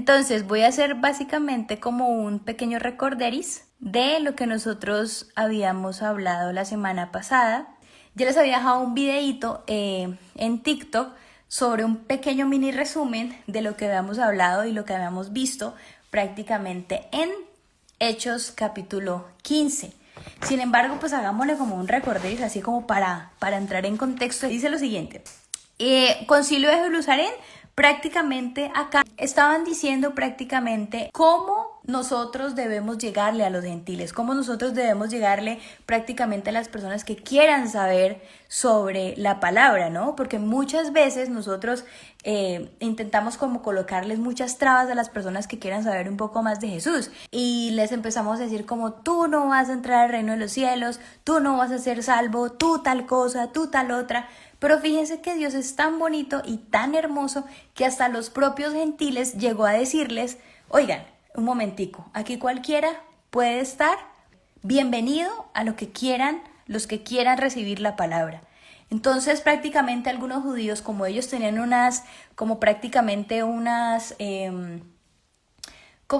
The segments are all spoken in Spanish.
Entonces voy a hacer básicamente como un pequeño recorderis de lo que nosotros habíamos hablado la semana pasada. Ya les había dejado un videíto en TikTok sobre un pequeño mini resumen de lo que habíamos hablado y lo que habíamos visto prácticamente en Hechos capítulo 15. Sin embargo, pues hagámosle como un recorderis así como para entrar en contexto. Dice lo siguiente. Concilio de Jerusalén, prácticamente acá estaban diciendo prácticamente cómo nosotros debemos llegarle a los gentiles, cómo nosotros debemos llegarle prácticamente a las personas que quieran saber sobre la palabra, ¿no? Porque muchas veces nosotros intentamos como colocarles muchas trabas a las personas que quieran saber un poco más de Jesús y les empezamos a decir como tú no vas a entrar al reino de los cielos, tú no vas a ser salvo, tú tal cosa, tú tal otra. Pero fíjense que Dios es tan bonito y tan hermoso que hasta los propios gentiles llegó a decirles, oigan, un momentico, aquí cualquiera puede estar, bienvenido a lo que quieran, los que quieran recibir la palabra. Entonces prácticamente algunos judíos, como ellos tenían como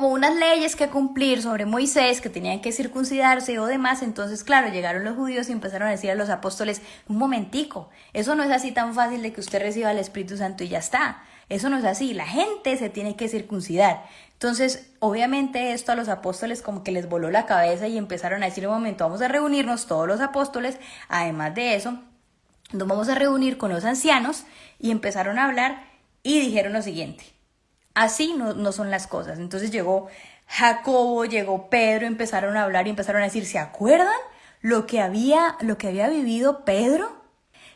unas leyes que cumplir sobre Moisés, que tenían que circuncidarse o demás, entonces claro, llegaron los judíos y empezaron a decir a los apóstoles, un momentico, eso no es así tan fácil de que usted reciba el Espíritu Santo y ya está, eso no es así, la gente se tiene que circuncidar. Entonces, obviamente esto a los apóstoles como que les voló la cabeza y empezaron a decir, un momento, vamos a reunirnos todos los apóstoles, además de eso, nos vamos a reunir con los ancianos y empezaron a hablar y dijeron lo siguiente. Así no son las cosas. Entonces llegó Jacobo, llegó Pedro, empezaron a hablar y empezaron a decir, ¿se acuerdan lo que había vivido Pedro?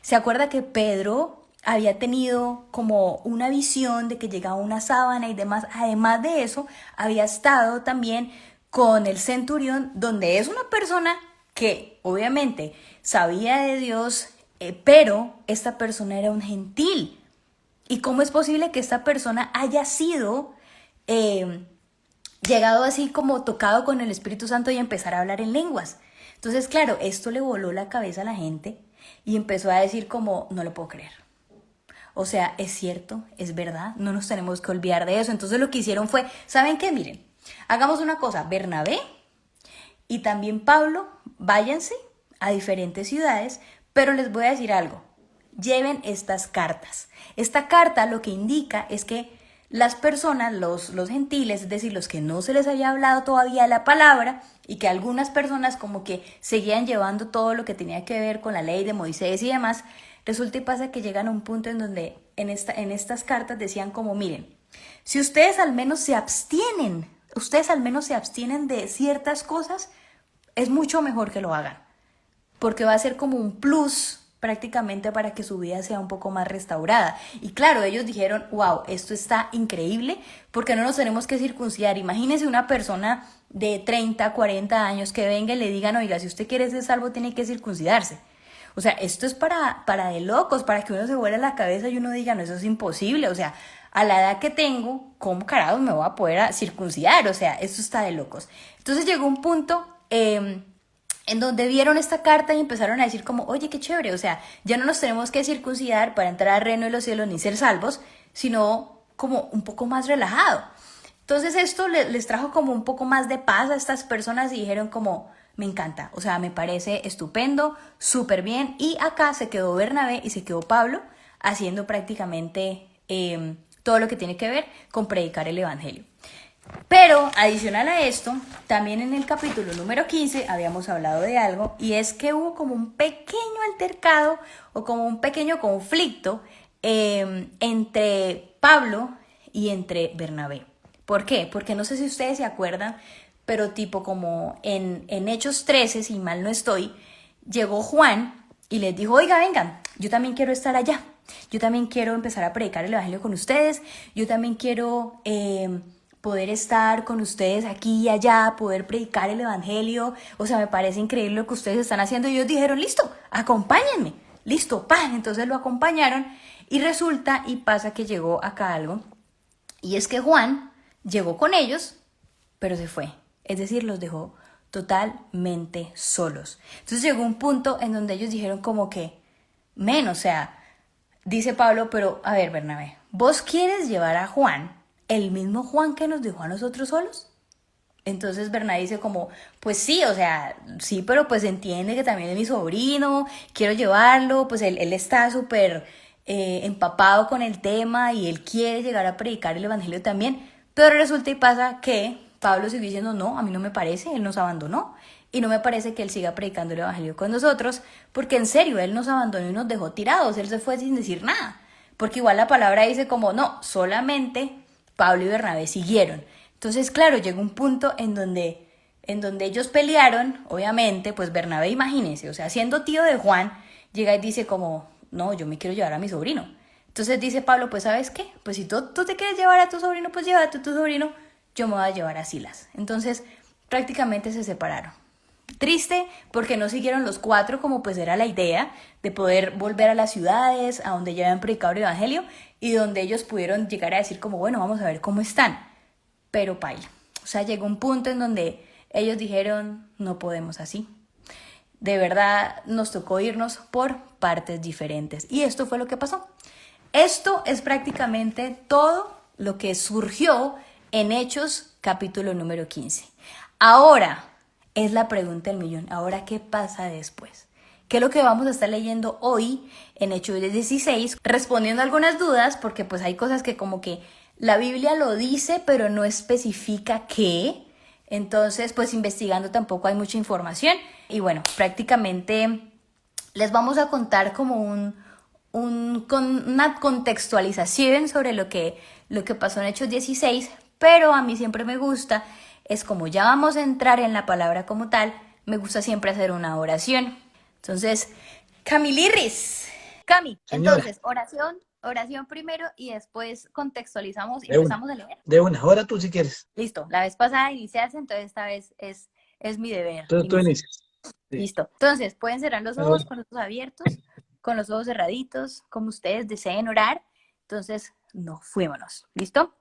¿Se acuerda que Pedro había tenido como una visión de que llegaba una sábana y demás? Además de eso, había estado también con el centurión, donde es una persona que obviamente sabía de Dios, pero esta persona era un gentil. ¿Y cómo es posible que esta persona haya sido llegado así como tocado con el Espíritu Santo y empezar a hablar en lenguas? Entonces, claro, esto le voló la cabeza a la gente y empezó a decir como, no lo puedo creer. O sea, es cierto, es verdad, no nos tenemos que olvidar de eso. Entonces lo que hicieron fue, ¿saben qué? Miren, hagamos una cosa, Bernabé y también Pablo, váyanse a diferentes ciudades, pero les voy a decir algo. Lleven estas cartas. Esta carta lo que indica es que las personas, los gentiles, es decir, los que no se les había hablado todavía la palabra y que algunas personas como que seguían llevando todo lo que tenía que ver con la ley de Moisés y demás, resulta y pasa que llegan a un punto en donde en estas cartas decían como, miren, si ustedes al menos se abstienen de ciertas cosas, es mucho mejor que lo hagan, porque va a ser como un plus prácticamente para que su vida sea un poco más restaurada. Y claro, ellos dijeron, wow, esto está increíble, porque no nos tenemos que circuncidar. Imagínense una persona de 30, 40 años que venga y le digan, oiga, si usted quiere ser salvo, tiene que circuncidarse. O sea, esto es para de locos, para que uno se vuele la cabeza y uno diga, no, eso es imposible. O sea, a la edad que tengo, ¿cómo carajo me voy a poder circuncidar? O sea, esto está de locos. Entonces llegó un punto en donde vieron esta carta y empezaron a decir como, oye, qué chévere, o sea, ya no nos tenemos que circuncidar para entrar al reino de los cielos ni ser salvos, sino como un poco más relajado. Entonces esto les trajo como un poco más de paz a estas personas y dijeron como, me encanta, o sea, me parece estupendo, súper bien. Y acá se quedó Bernabé y se quedó Pablo haciendo prácticamente todo lo que tiene que ver con predicar el evangelio. Pero adicional a esto, también en el capítulo número 15 habíamos hablado de algo y es que hubo como un pequeño altercado o como un pequeño conflicto entre Pablo y entre Bernabé. ¿Por qué? Porque no sé si ustedes se acuerdan, pero tipo como en Hechos 13, si mal no estoy, llegó Juan y les dijo, oiga, vengan, yo también quiero estar allá, yo también quiero empezar a predicar el evangelio con ustedes, yo también quiero poder estar con ustedes aquí y allá, poder predicar el evangelio, o sea, me parece increíble lo que ustedes están haciendo. Y ellos dijeron, listo, acompáñenme, listo, ¡pam! Entonces lo acompañaron y resulta y pasa que llegó acá algo, y es que Juan llegó con ellos, pero se fue, es decir, los dejó totalmente solos. Entonces llegó un punto en donde ellos dijeron como que, o sea, dice Pablo, pero a ver, Bernabé, vos quieres llevar a Juan ¿el mismo Juan que nos dejó a nosotros solos? Entonces Bernabé dice como, pues sí, o sea, sí, pero pues entiende que también es mi sobrino, quiero llevarlo, pues él está súper empapado con el tema y él quiere llegar a predicar el evangelio también, pero resulta y pasa que Pablo sigue diciendo, no, a mí no me parece, él nos abandonó y no me parece que él siga predicando el evangelio con nosotros, porque en serio, él nos abandonó y nos dejó tirados, él se fue sin decir nada, porque igual la palabra dice como, no, solamente Pablo y Bernabé siguieron. Entonces, claro, llegó un punto en donde ellos pelearon, obviamente, pues Bernabé, imagínense, o sea, siendo tío de Juan, llega y dice como, no, yo me quiero llevar a mi sobrino. Entonces dice Pablo, pues ¿sabes qué? Pues si tú te quieres llevar a tu sobrino, pues llévate a tu sobrino, yo me voy a llevar a Silas. Entonces, prácticamente se separaron. Triste porque no siguieron los cuatro como pues era la idea de poder volver a las ciudades, a donde ya habían predicado el evangelio y donde ellos pudieron llegar a decir como, bueno, vamos a ver cómo están, pero paila. O sea, llegó un punto en donde ellos dijeron, no podemos así. De verdad nos tocó irnos por partes diferentes. Y esto fue lo que pasó. Esto es prácticamente todo lo que surgió en Hechos capítulo número 15. Ahora es la pregunta del millón. Ahora, ¿qué pasa después? ¿Qué es lo que vamos a estar leyendo hoy en Hechos 16? Respondiendo a algunas dudas, porque pues hay cosas que como que la Biblia lo dice, pero no especifica qué. Entonces, pues investigando tampoco hay mucha información. Y bueno, prácticamente les vamos a contar como una contextualización sobre lo que pasó en Hechos 16, pero a mí siempre me gusta, es como ya vamos a entrar en la palabra como tal, me gusta siempre hacer una oración. Entonces, Camilirris. Cami, Señora, entonces, oración primero y después contextualizamos y de una, empezamos a leer. de una. Ahora tú si quieres. Listo, la vez pasada iniciaste, entonces esta vez es mi deber Tú iniciar. inicias. Sí. Listo. Entonces, pueden cerrar los Bueno, ojos con los ojos abiertos, con los ojos cerraditos, como ustedes deseen orar. Entonces, no fuémonos. ¿Listo?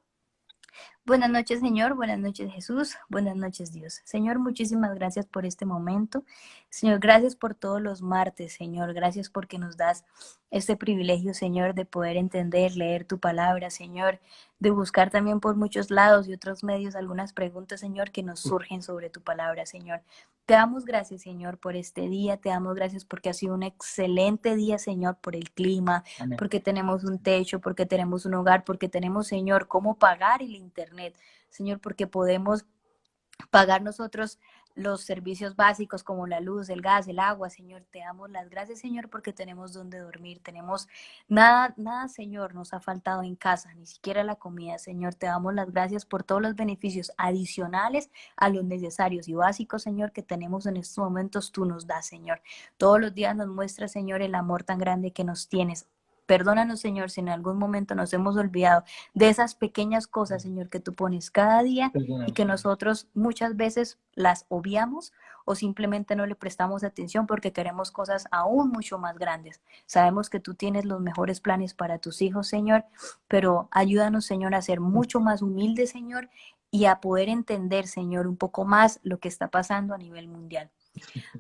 Buenas noches, Señor. Buenas noches, Jesús. Buenas noches, Dios. Señor, muchísimas gracias por este momento. Señor, gracias por todos los martes, Señor. Gracias porque nos das este privilegio, Señor, de poder entender, leer tu palabra, Señor, de buscar también por muchos lados y otros medios algunas preguntas, Señor, que nos surgen sobre tu palabra, Señor. Te damos gracias, Señor, por este día. Te damos gracias porque ha sido un excelente día, Señor, por el clima, amén. porque tenemos un techo, porque tenemos un hogar, porque tenemos, Señor, cómo pagar el internet, Señor, porque podemos pagar nosotros los servicios básicos como la luz, el gas, el agua, Señor. Te damos las gracias, Señor, porque tenemos donde dormir, tenemos nada, nada, Señor, nos ha faltado en casa, ni siquiera la comida, Señor. Te damos las gracias por todos los beneficios adicionales a los necesarios y básicos, Señor, que tenemos en estos momentos. Tú nos das, Señor. Todos los días nos muestra, Señor, el amor tan grande que nos tienes. Perdónanos, Señor, si en algún momento nos hemos olvidado de esas pequeñas cosas, Señor, que tú pones cada día y Perdónanos, que Señor. nosotros muchas veces las obviamos o simplemente no le prestamos atención porque queremos cosas aún mucho más grandes. Sabemos que tú tienes los mejores planes para tus hijos, Señor, pero ayúdanos, Señor, a ser mucho más humildes, Señor, y a poder entender, Señor, un poco más lo que está pasando a nivel mundial.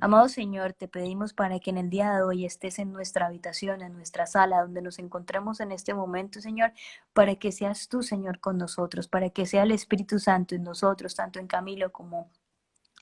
Amado Señor, te pedimos para que en el día de hoy estés en nuestra habitación, en nuestra sala, donde nos encontremos en este momento, Señor, para que seas tú, Señor, con nosotros, para que sea el Espíritu Santo en nosotros, tanto en Camilo como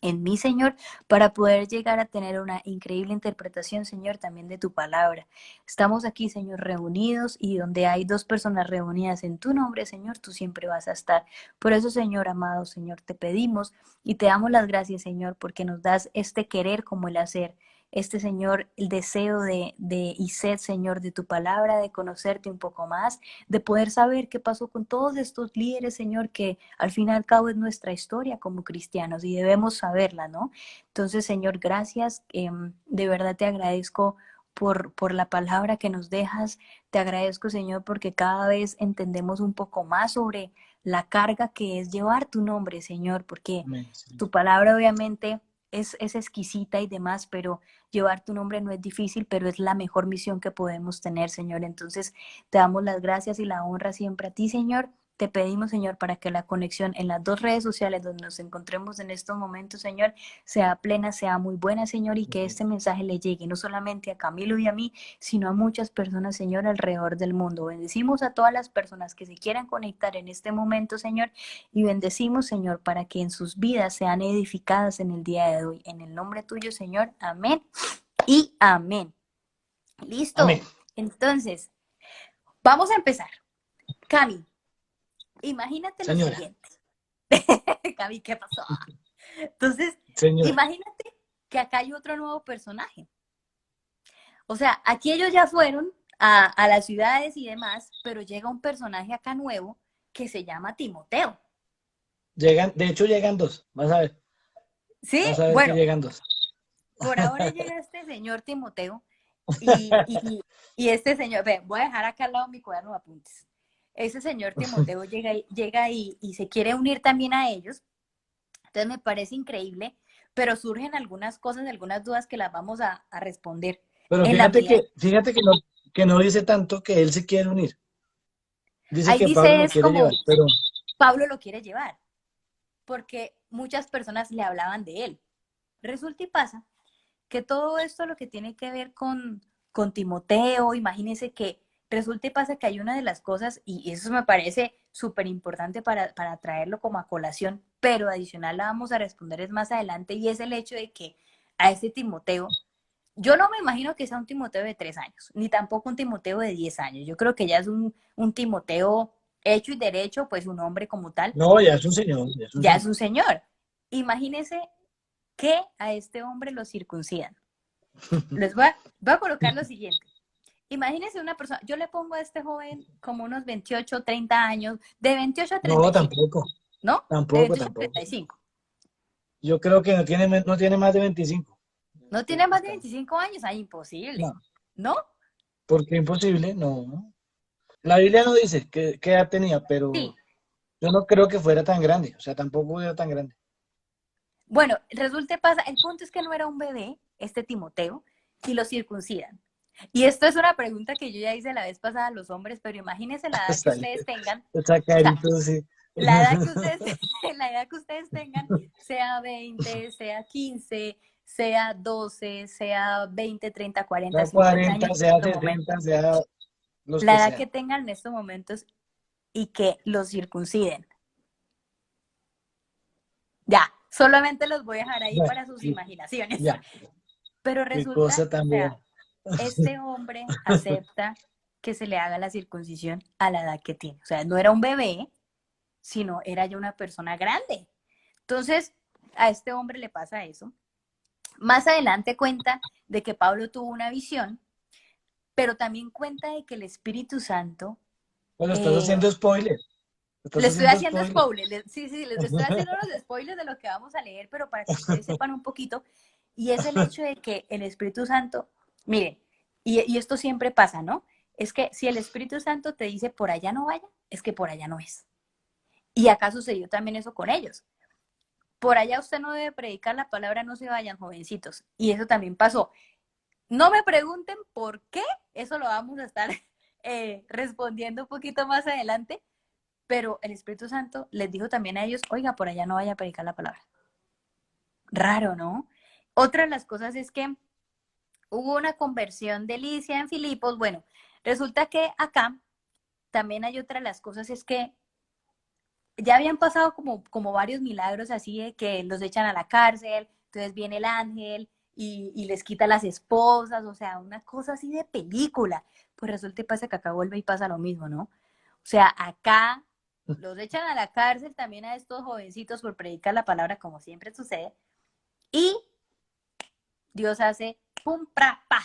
en mí, Señor, para poder llegar a tener una increíble interpretación, Señor, también de tu palabra. Estamos aquí, Señor, reunidos y donde hay dos personas reunidas en tu nombre, Señor, tú siempre vas a estar. Por eso, Señor, amado Señor, te pedimos y te damos las gracias, Señor, porque nos das este querer como el hacer. Este, Señor, el deseo de y sed, Señor, de tu palabra, de conocerte un poco más, de poder saber qué pasó con todos estos líderes, Señor, que al fin y al cabo es nuestra historia como cristianos y debemos saberla, ¿no? Entonces, Señor, gracias. De verdad te agradezco por la palabra que nos dejas. Te agradezco, Señor, porque cada vez entendemos un poco más sobre la carga que es llevar tu nombre, Señor, porque Amén, Señor. tu palabra obviamente es exquisita y demás, pero llevar tu nombre no es difícil, pero es la mejor misión que podemos tener, Señor. Entonces, te damos las gracias y la honra siempre a ti, Señor. te pedimos, Señor, para que la conexión en las dos redes sociales donde nos encontremos en estos momentos, Señor, sea plena, sea muy buena, Señor, y que este mensaje le llegue no solamente a Camilo y a mí, sino a muchas personas, Señor, alrededor del mundo. Bendecimos a todas las personas que se quieran conectar en este momento, Señor, y bendecimos, Señor, para que en sus vidas sean edificadas en el día de hoy. En el nombre tuyo, Señor, amén y amén. Amén. Listo. Entonces, vamos a empezar. Cami, imagínate lo Señora, siguiente. Cami, ¿qué pasó? Entonces, señora. imagínate que acá hay otro nuevo personaje. O sea, aquí ellos ya fueron a las ciudades y demás, pero llega un personaje acá nuevo que se llama Timoteo. Llegan, de hecho llegan dos. ¿Sí? Vas a ver que Bueno, llegan dos. por ahora llega este señor Timoteo y este señor, ve, voy a dejar acá al lado mi cuaderno de apuntes. Ese señor Timoteo llega y se quiere unir también a ellos. Entonces me parece increíble, pero surgen algunas cosas, algunas dudas que las vamos a responder Pero en la medida. fíjate que no dice tanto que él se quiere unir. Dice Ahí que Pablo dice lo es quiere como llevar, pero Pablo lo quiere llevar, porque muchas personas le hablaban de él. Resulta y pasa que todo esto lo que tiene que ver con Timoteo, imagínense que resulta y pasa que hay una de las cosas, y eso me parece súper importante para traerlo como a colación, pero adicional la vamos a responder es más adelante, y es el hecho de que a ese Timoteo, yo no me imagino que sea un Timoteo de 3 años, ni tampoco un Timoteo de 10 años. Yo creo que ya es un Timoteo hecho y derecho, pues un hombre como tal, no, ya es un señor, ya es un ya es señor. un señor. Imagínense que a este hombre lo circuncidan. Voy a colocar lo siguiente. Imagínense una persona, yo le pongo a este joven como unos 28, 30 años, de 28 a No, 35, tampoco, ¿no? De tampoco, 28 a tampoco. 35. Yo creo que no tiene más de 25. ¿No Estoy tiene más de buscando. 25 años? Ah, imposible, No, ¿no? ¿por qué imposible? No. La Biblia no dice qué edad tenía, pero Sí. yo no creo que fuera tan grande. O sea, tampoco era tan grande. Bueno, resulta y pasa, el punto es que no era un bebé, este Timoteo, y lo circuncidan. Y esto es una pregunta que yo ya hice la vez pasada a los hombres, pero imagínense la edad que Sale, ustedes tengan, esa o sea, carita, sí. la edad que ustedes, la edad que ustedes tengan, sea 20, sea 15, sea 12, sea 20, 30, 40, Sea 50 40, años en sea estos momentos, 60, sea los la que edad que sean. tengan en estos momentos y que los circunciden. Ya, solamente los voy a dejar ahí Bueno, para sus sí, imaginaciones. ya, Pero qué resulta, cosa o tan sea, buena. este hombre acepta que se le haga la circuncisión a la edad que tiene. O sea, no era un bebé, sino era ya una persona grande. Entonces, a este hombre le pasa eso. Más adelante cuenta de que Pablo tuvo una visión, pero también cuenta de que el Espíritu Santo, Bueno, estás eh, haciendo spoiler. Estás le estoy haciendo haciendo spoiler. spoilers, sí, sí, les estoy haciendo unos spoilers de lo que vamos a leer, pero para que ustedes sepan un poquito, y es el hecho de que el Espíritu Santo, miren, y esto siempre pasa, ¿no? Es que si el Espíritu Santo te dice por allá no vaya, es que por allá no es. Y acá sucedió también eso con ellos. Por allá usted no debe predicar la palabra, no se vayan, jovencitos. Y eso también pasó. No me pregunten por qué, eso lo vamos a estar respondiendo un poquito más adelante, pero el Espíritu Santo les dijo también a ellos, oiga, por allá no vaya a predicar la palabra. Raro, ¿no? Otra de las cosas es que hubo una conversión de Licia en Filipos. Bueno, resulta que acá también hay otra de las cosas, es que ya habían pasado como varios milagros así de que los echan a la cárcel, entonces viene el ángel y les quita las esposas, o sea, una cosa así de película. Pues resulta y pasa que acá vuelve y pasa lo mismo, ¿no? O sea, acá los echan a la cárcel también a estos jovencitos por predicar la palabra, como siempre sucede, y Dios hace pum, pra, pa,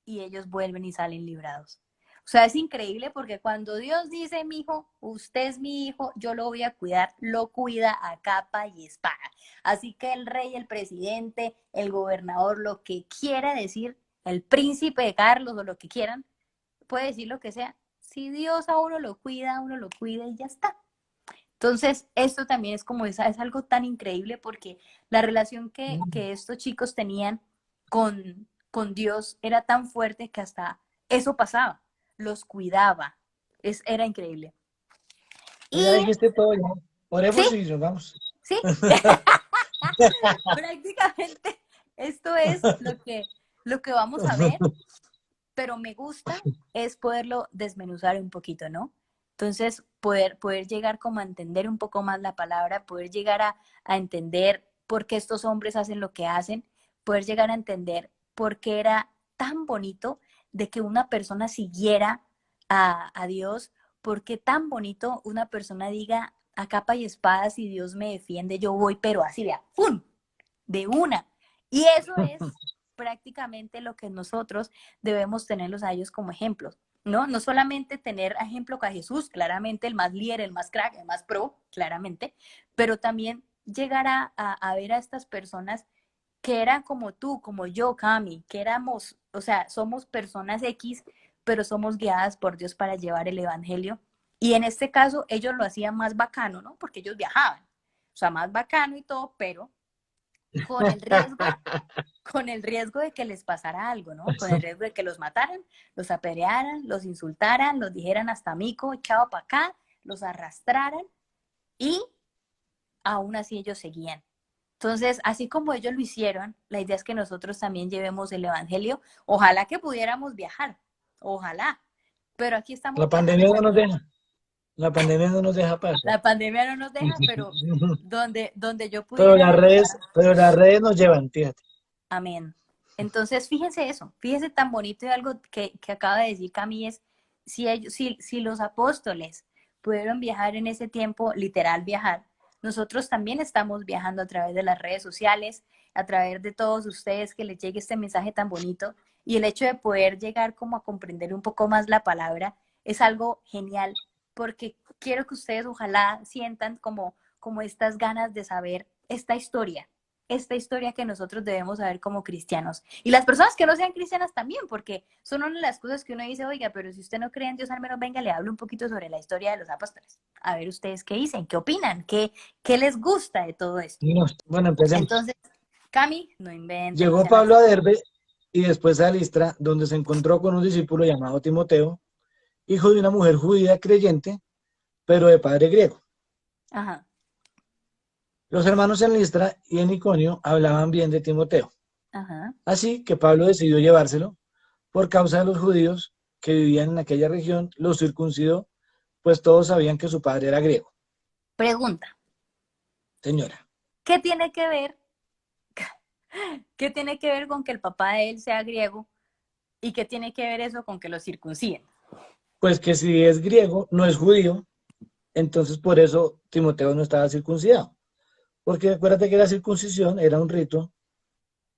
y ellos vuelven y salen librados. O sea, es increíble porque cuando Dios dice, mi hijo, usted es mi hijo, yo lo voy a cuidar, lo cuida a capa y espada. Así que el rey, el presidente, el gobernador, lo que quiera decir, el príncipe de Carlos o lo que quieran, puede decir lo que sea. Si Dios a uno lo cuida y ya está. Entonces, esto también es como es algo tan increíble porque la relación que estos chicos tenían con Dios era tan fuerte que hasta eso pasaba, los cuidaba, era increíble. Pues ya Y dijiste todo, ya. sí, Oremos y nos vamos. sí, prácticamente esto es lo que vamos a ver, pero me gusta es poderlo desmenuzar un poquito, ¿no? Entonces, poder llegar como a entender un poco más la palabra, poder llegar a entender por qué estos hombres hacen lo que hacen, poder llegar a entender por qué era tan bonito de que una persona siguiera a Dios, por qué tan bonito una persona diga a capa y espada, si Dios me defiende, yo voy, pero así, vea, ¡pum! De una. Y eso es prácticamente lo que nosotros debemos tenerlos a ellos como ejemplos, ¿no? No solamente tener ejemplo a Jesús, claramente el más líder, el más crack, el más pro, claramente, pero también llegar a ver a estas personas que eran como tú, como yo, Cami, que éramos, o sea, somos personas X, pero somos guiadas por Dios para llevar el Evangelio. Y en este caso ellos lo hacían más bacano, ¿no? Porque ellos viajaban, o sea, más bacano y todo, pero con el riesgo con el riesgo de que les pasara algo, ¿no? Con el riesgo de que los mataran, los apedrearan, los insultaran, los dijeran hasta mico, chao para acá, los arrastraran y aún así ellos seguían. Entonces, así como ellos lo hicieron, la idea es que nosotros también llevemos el Evangelio. Ojalá que pudiéramos viajar, ojalá, pero aquí estamos La viajando pandemia no nos también. deja. La pandemia no nos deja pasar. La pandemia no nos deja, pero donde yo Pero pudiera llegar. las redes nos llevan, fíjate. Amén. Entonces, fíjense eso, fíjense tan bonito y algo que acaba de decir Cami es, si los apóstoles pudieron viajar en ese tiempo, literal viajar, nosotros también estamos viajando a través de las redes sociales, a través de todos ustedes, que les llegue este mensaje tan bonito y el hecho de poder llegar como a comprender un poco más la palabra es algo genial, porque quiero que ustedes ojalá sientan como estas ganas de saber esta historia que nosotros debemos saber como cristianos. Y las personas que no sean cristianas también, porque son una de las cosas que uno dice, oiga, pero si usted no cree en Dios, al menos venga, le hablo un poquito sobre la historia de los apóstoles. A ver ustedes qué dicen, qué opinan, qué les gusta de todo esto. Bueno, empecemos. Entonces, Cami, no invente, no Llegó sean Pablo así. a Derbe y después a Listra, donde se encontró con un discípulo llamado Timoteo, hijo de una mujer judía creyente, pero de padre griego. Ajá, Los hermanos en Listra y en Iconio hablaban bien de Timoteo. ajá. Así que Pablo decidió llevárselo por causa de los judíos que vivían en aquella región, los circuncidó, pues todos sabían que su padre era griego. Pregunta, Señora, ¿qué tiene que ver, qué tiene que ver con que el papá de él sea griego y qué tiene que ver eso con que lo circunciden? pues que si es griego, no es judío, entonces por eso Timoteo no estaba circuncidado. Porque acuérdate que la circuncisión era un rito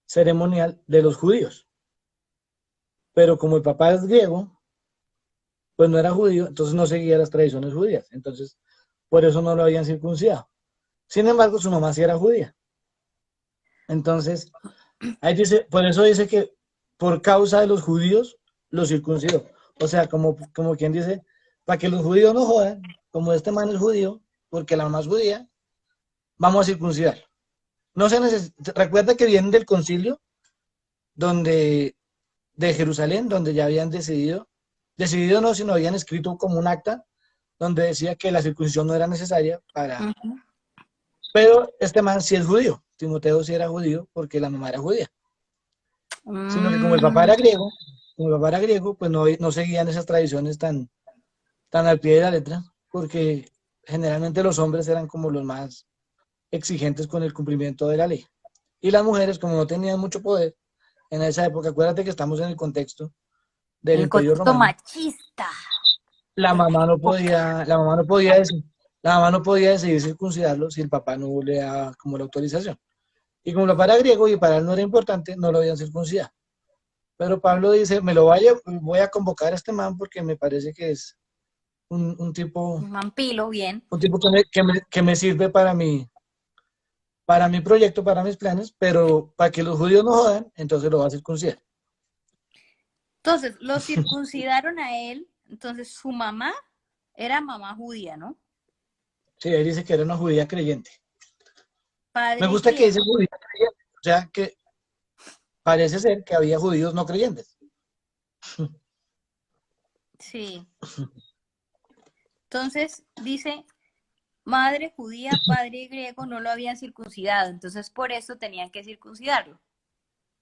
ceremonial de los judíos. Pero como el papá es griego, pues no era judío, entonces no seguía las tradiciones judías. Entonces, por eso no lo habían circuncidado. Sin embargo, su mamá sí era judía. Entonces, ahí dice, por eso dice que por causa de los judíos los circuncidó. O sea, como quien dice, para que los judíos no jodan, como este man es judío, porque la mamá es judía, vamos a circuncidar. No se necesita, recuerda que vienen del concilio donde de Jerusalén, donde ya habían decidido no, sino habían escrito como un acta donde decía que la circuncisión no era necesaria para, Uh-huh. pero este man sí es judío, Timoteo sí era judío porque la mamá era judía, sino que como el papá Mm, era griego, pues no seguían esas tradiciones tan al pie de la letra, porque generalmente los hombres eran como los más exigentes con el cumplimiento de la ley. Y las mujeres, como no tenían mucho poder en esa época, acuérdate que estamos en el contexto del el Imperio contexto Romano, machista la de la mamá no época. podía, la mamá no podía decir, la mamá no podía decidir circuncidarlo si el papá no le daba como la autorización. Y como el papá era griego y para él no era importante, no lo habían circuncidado. Pero Pablo dice, voy a convocar a este man porque me parece que es un tipo, Un vampiro, bien. que me sirve para mi proyecto, para mis planes, pero para que los judíos no jodan, entonces lo va a circuncidar. Entonces, lo circuncidaron a él. Entonces, su mamá era mamá judía, ¿no? Sí, él dice que era una judía creyente. Me Padre gusta que dice griego. judía creyente, o sea que parece ser que había judíos no creyentes. Sí. Entonces, dice, madre judía, padre griego, no lo habían circuncidado, entonces por eso tenían que circuncidarlo.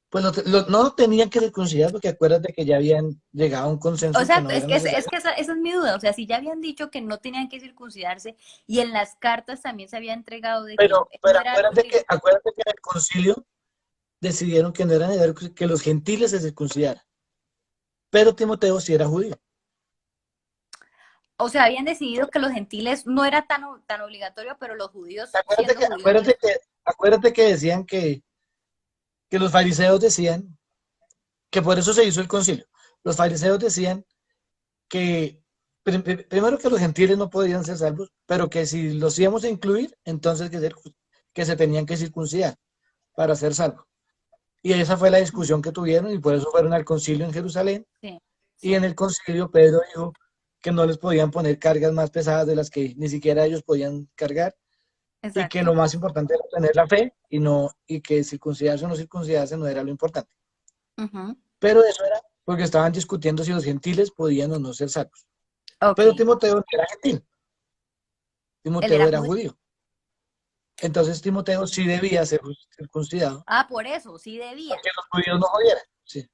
Pues no tenían que circuncidar porque acuérdate que ya habían llegado a un O consenso que sea, no es era que, necesario. esa es mi duda. O sea, si ya habían dicho que no tenían que circuncidarse y en las cartas también se había entregado de que no Pero era algo que... acuérdate que en el concilio decidieron que no era necesario que los gentiles se circuncidaran. Pero Timoteo sí era judío. O sea, habían decidido que los gentiles no era tan obligatorio, pero los judíos, siendo judíos, Acuérdate que decían que los fariseos decían que por eso se hizo el concilio. Los fariseos decían que primero que los gentiles no podían ser salvos, pero que si los íbamos a incluir, entonces que se tenían que circuncidar para ser salvos. Y esa fue la discusión que tuvieron y por eso fueron al concilio en Jerusalén. sí, Y en sí, el concilio Pedro dijo que no les podían poner cargas más pesadas de las que ni siquiera ellos podían cargar y que lo exacto. más importante era tener la fe y que circuncidarse o no circuncidarse no era lo importante. Ujú. Pero eso era porque estaban discutiendo si los gentiles podían o no ser salvos. Ok, Pero Timoteo no era gentil, él Timoteo era era judío. judío. Entonces Timoteo sí debía ser circuncidado Ah, por eso, sí para debía. que los judíos no jodieran. Sí,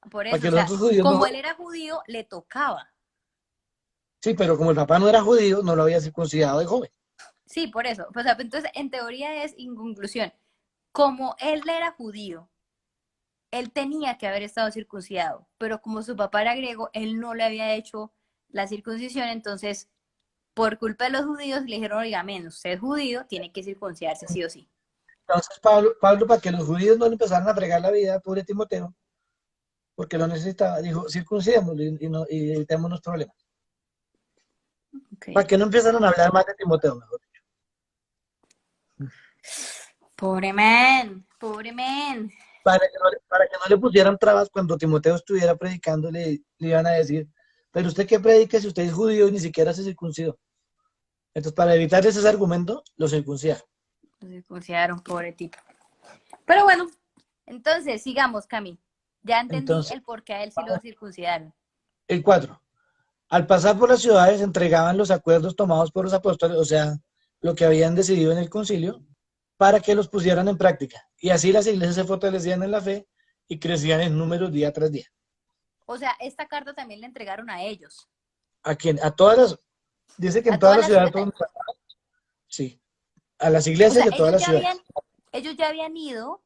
Por para eso, que o los sea, otros judíos no como él jodieran. era judío, le tocaba. Sí, pero como el papá no era judío, no lo había circuncidado de joven. Sí, por eso. O sea, entonces, en teoría es, en conclusión, como él era judío, él tenía que haber estado circuncidado, pero como su papá era griego, él no le había hecho la circuncisión, entonces, por culpa de los judíos, le dijeron, oiga, menos, usted es judío, tiene que circuncidarse sí o sí. Entonces Pablo, para que los judíos no le empezaran a fregar la vida, pobre Timoteo, porque lo necesitaba, dijo, circuncidémoslo y evitémonos problemas. Ok. Para que no empezaran a hablar más de Timoteo, mejor. Pobre man, pobre man. Para que no le pusieran trabas cuando Timoteo estuviera predicando, le iban a decir, pero usted qué predica si usted es judío y ni siquiera se circuncidó. Entonces, para evitar ese argumento, lo circuncidaron. Lo circuncidaron, pobre tipo. Pero bueno, entonces, sigamos, Cami. Ya entendí Entonces, el por qué a él sí lo circuncidaron. el 4. Al pasar por las ciudades, entregaban los acuerdos tomados por los apóstoles, o sea, lo que habían decidido en el concilio, para que los pusieran en práctica. Y así las iglesias se fortalecían en la fe y crecían en números día tras día. O sea, esta carta también le entregaron a ellos, ¿A quién? A todas las, dice que en a todas todas las las ciudades, ciudades. sí, a las O iglesias sea, de todas las ciudades. ellos ya habían ido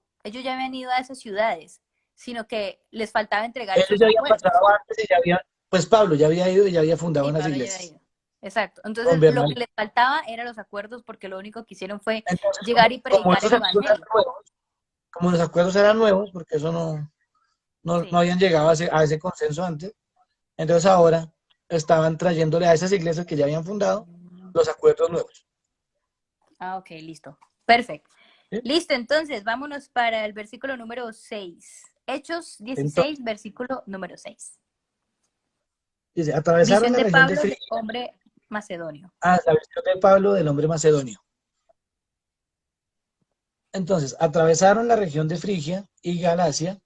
a esas ciudades, sino que les faltaba entregar Ellos esos ya habían acuerdos. pasado antes y pues Pablo ya había ido y ya había fundado Sí, unas Pablo ya había iglesias ido. Exacto. con Entonces, lo que Bernal. les faltaba eran los acuerdos porque lo único que hicieron fue Entonces, llegar y como predicar estos el acuerdos eran evangelio. nuevos, como los acuerdos eran nuevos, porque eso no Sí. habían llegado a ese consenso antes, entonces ahora estaban trayéndole a esas iglesias que ya habían fundado los acuerdos nuevos. Ah, ok, listo. Perfecto. ¿Sí? Listo, entonces vámonos para el versículo número 6. Hechos Entonces, 16, versículo número 6. dice, atravesaron Visión la de región de Pablo, del Frigia, hombre macedonio. la visión de Pablo del hombre macedonio. Entonces, atravesaron la región de Frigia y Galacia,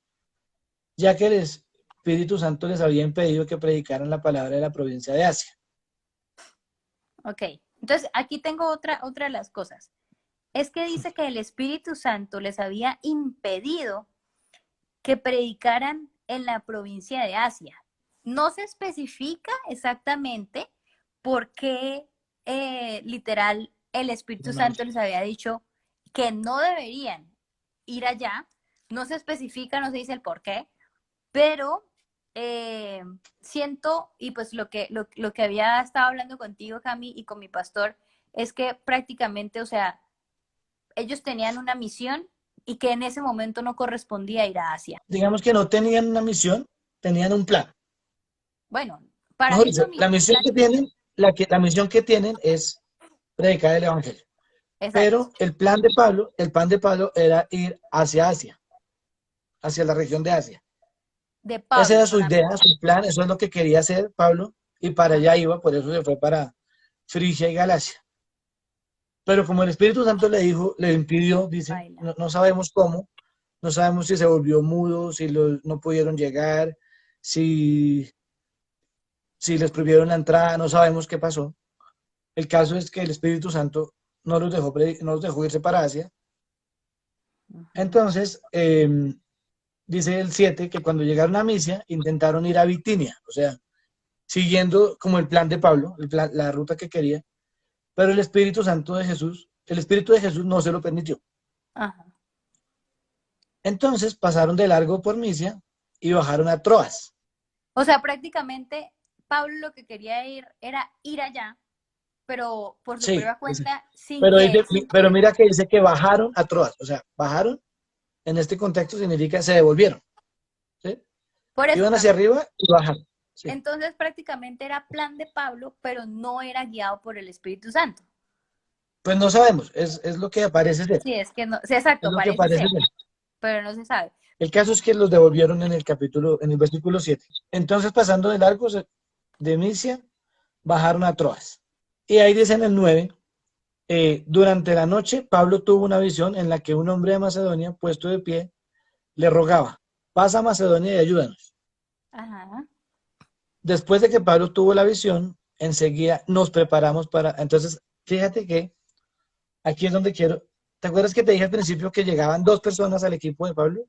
ya que el Espíritu Santo les había impedido que predicaran la palabra de la provincia de Asia. Ok, entonces aquí tengo otra de las cosas. Es que dice que el Espíritu Santo les había impedido que predicaran en la provincia de Asia. No se especifica exactamente por qué literal el Espíritu Santo les había dicho que no deberían ir allá. No se especifica, no se dice el por qué, pero eh, siento, y pues lo que había estado hablando contigo, Cami, y con mi pastor, es que prácticamente, o sea, ellos tenían una misión y que en ese momento no correspondía ir a Asia. Digamos que no tenían una misión, tenían un plan. Bueno, para Mejor mí dicho, la misión plan, que tienen, la misión que tienen es predicar el evangelio. exacto, Pero el plan de Pablo era ir hacia Asia, hacia la región de Asia. de Esa Pablo era su solamente. idea, su plan, eso es lo que quería hacer Pablo, y para allá Ajá, iba, por eso se fue para Frigia y Galacia. Pero como el Espíritu Santo le dijo, le impidió, dice, baila. no sabemos cómo, no sabemos si se volvió mudo, si no pudieron llegar, si, si les prohibieron la entrada, no sabemos qué pasó. El caso es que el Espíritu Santo no los dejó irse para Asia. Ujú. Entonces, dice el 7 que cuando llegaron a Misia intentaron ir a Bitinia, o sea, siguiendo como el plan de Pablo, la ruta que quería, pero el Espíritu de Jesús no se lo permitió. Ajá. Entonces pasaron de largo por Misia y bajaron a Troas. O sea, prácticamente Pablo lo que quería ir era ir allá, pero por su Sí, propia cuenta, pero mira que dice que bajaron a Troas, o sea, bajaron en este contexto significa se devolvieron, ¿sí? por eso, Iban hacia arriba y bajaron, ¿sí? entonces prácticamente era plan de Pablo, pero no era guiado por el Espíritu Santo. Pues no sabemos, es lo que parece ser, Sí, es que no, sí, es exacto, lo que parece parece ser, ser. pero no se sabe. El caso es que los devolvieron en el versículo 7. Entonces, pasando de largo de Misia, bajaron a Troas. Y ahí dice en el 9, durante la noche, Pablo tuvo una visión en la que un hombre de Macedonia, puesto de pie, le rogaba, pasa a Macedonia y ayúdanos. Ajá. Después de que Pablo tuvo la visión, enseguida nos preparamos para... Entonces, fíjate que aquí es donde quiero... ¿Te acuerdas que te dije al principio que llegaban dos personas al equipo de Pablo?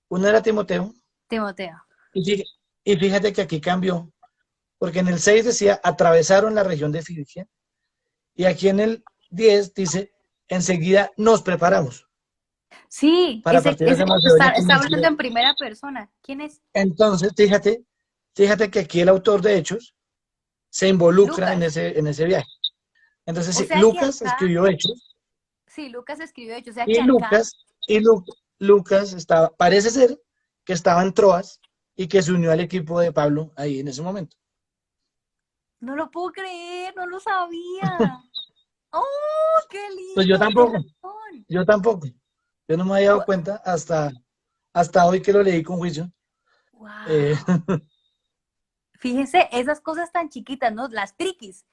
Una era Timoteo, Timoteo. y fíjate que aquí cambió, porque en el 6 decía, atravesaron la región de Frigia, y aquí en el 10 dice, enseguida nos preparamos Sí, para partir hacia está, Macedonia con está hablando velocidad. en primera persona. ¿Quién es? Entonces, fíjate que aquí el autor de Hechos se involucra Lucas. en ese viaje. Entonces, O sí, sea que Lucas acá, escribió Hechos, sí, Lucas escribió hecho, o sea que y acá, Lucas estaba, parece ser que estaba en Troas y que se unió al equipo de Pablo ahí en ese momento. no lo puedo creer, no lo sabía. ¡Oh, qué Pues lindo! De razón. yo tampoco, yo no me había dado cuenta hasta hoy que lo leí con juicio. Eh, Wow. Fíjense, esas cosas tan chiquitas, ¿no? Las triquis,